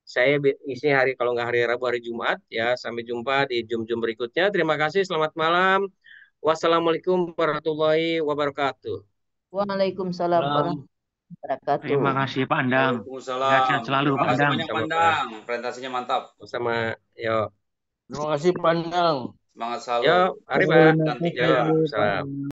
saya isinya hari, kalau nggak hari Rabu, hari Jumat. Ya, sampai jumpa di Zoom berikutnya. Terima kasih, selamat malam. Wassalamualaikum warahmatullahi wabarakatuh. Waalaikumsalam warahmatullahi wabarakatuh. Terima kasih Pak Endang. Waalaikumsalam. Sehat selalu Pak Terima kasih Endang. banyak Pak Endang. Presentasinya mantap. Sama, yuk. Terima kasih Pak Endang. Semangat selalu. Yuk, mari Pak. Cantik Yuk, ya. salam.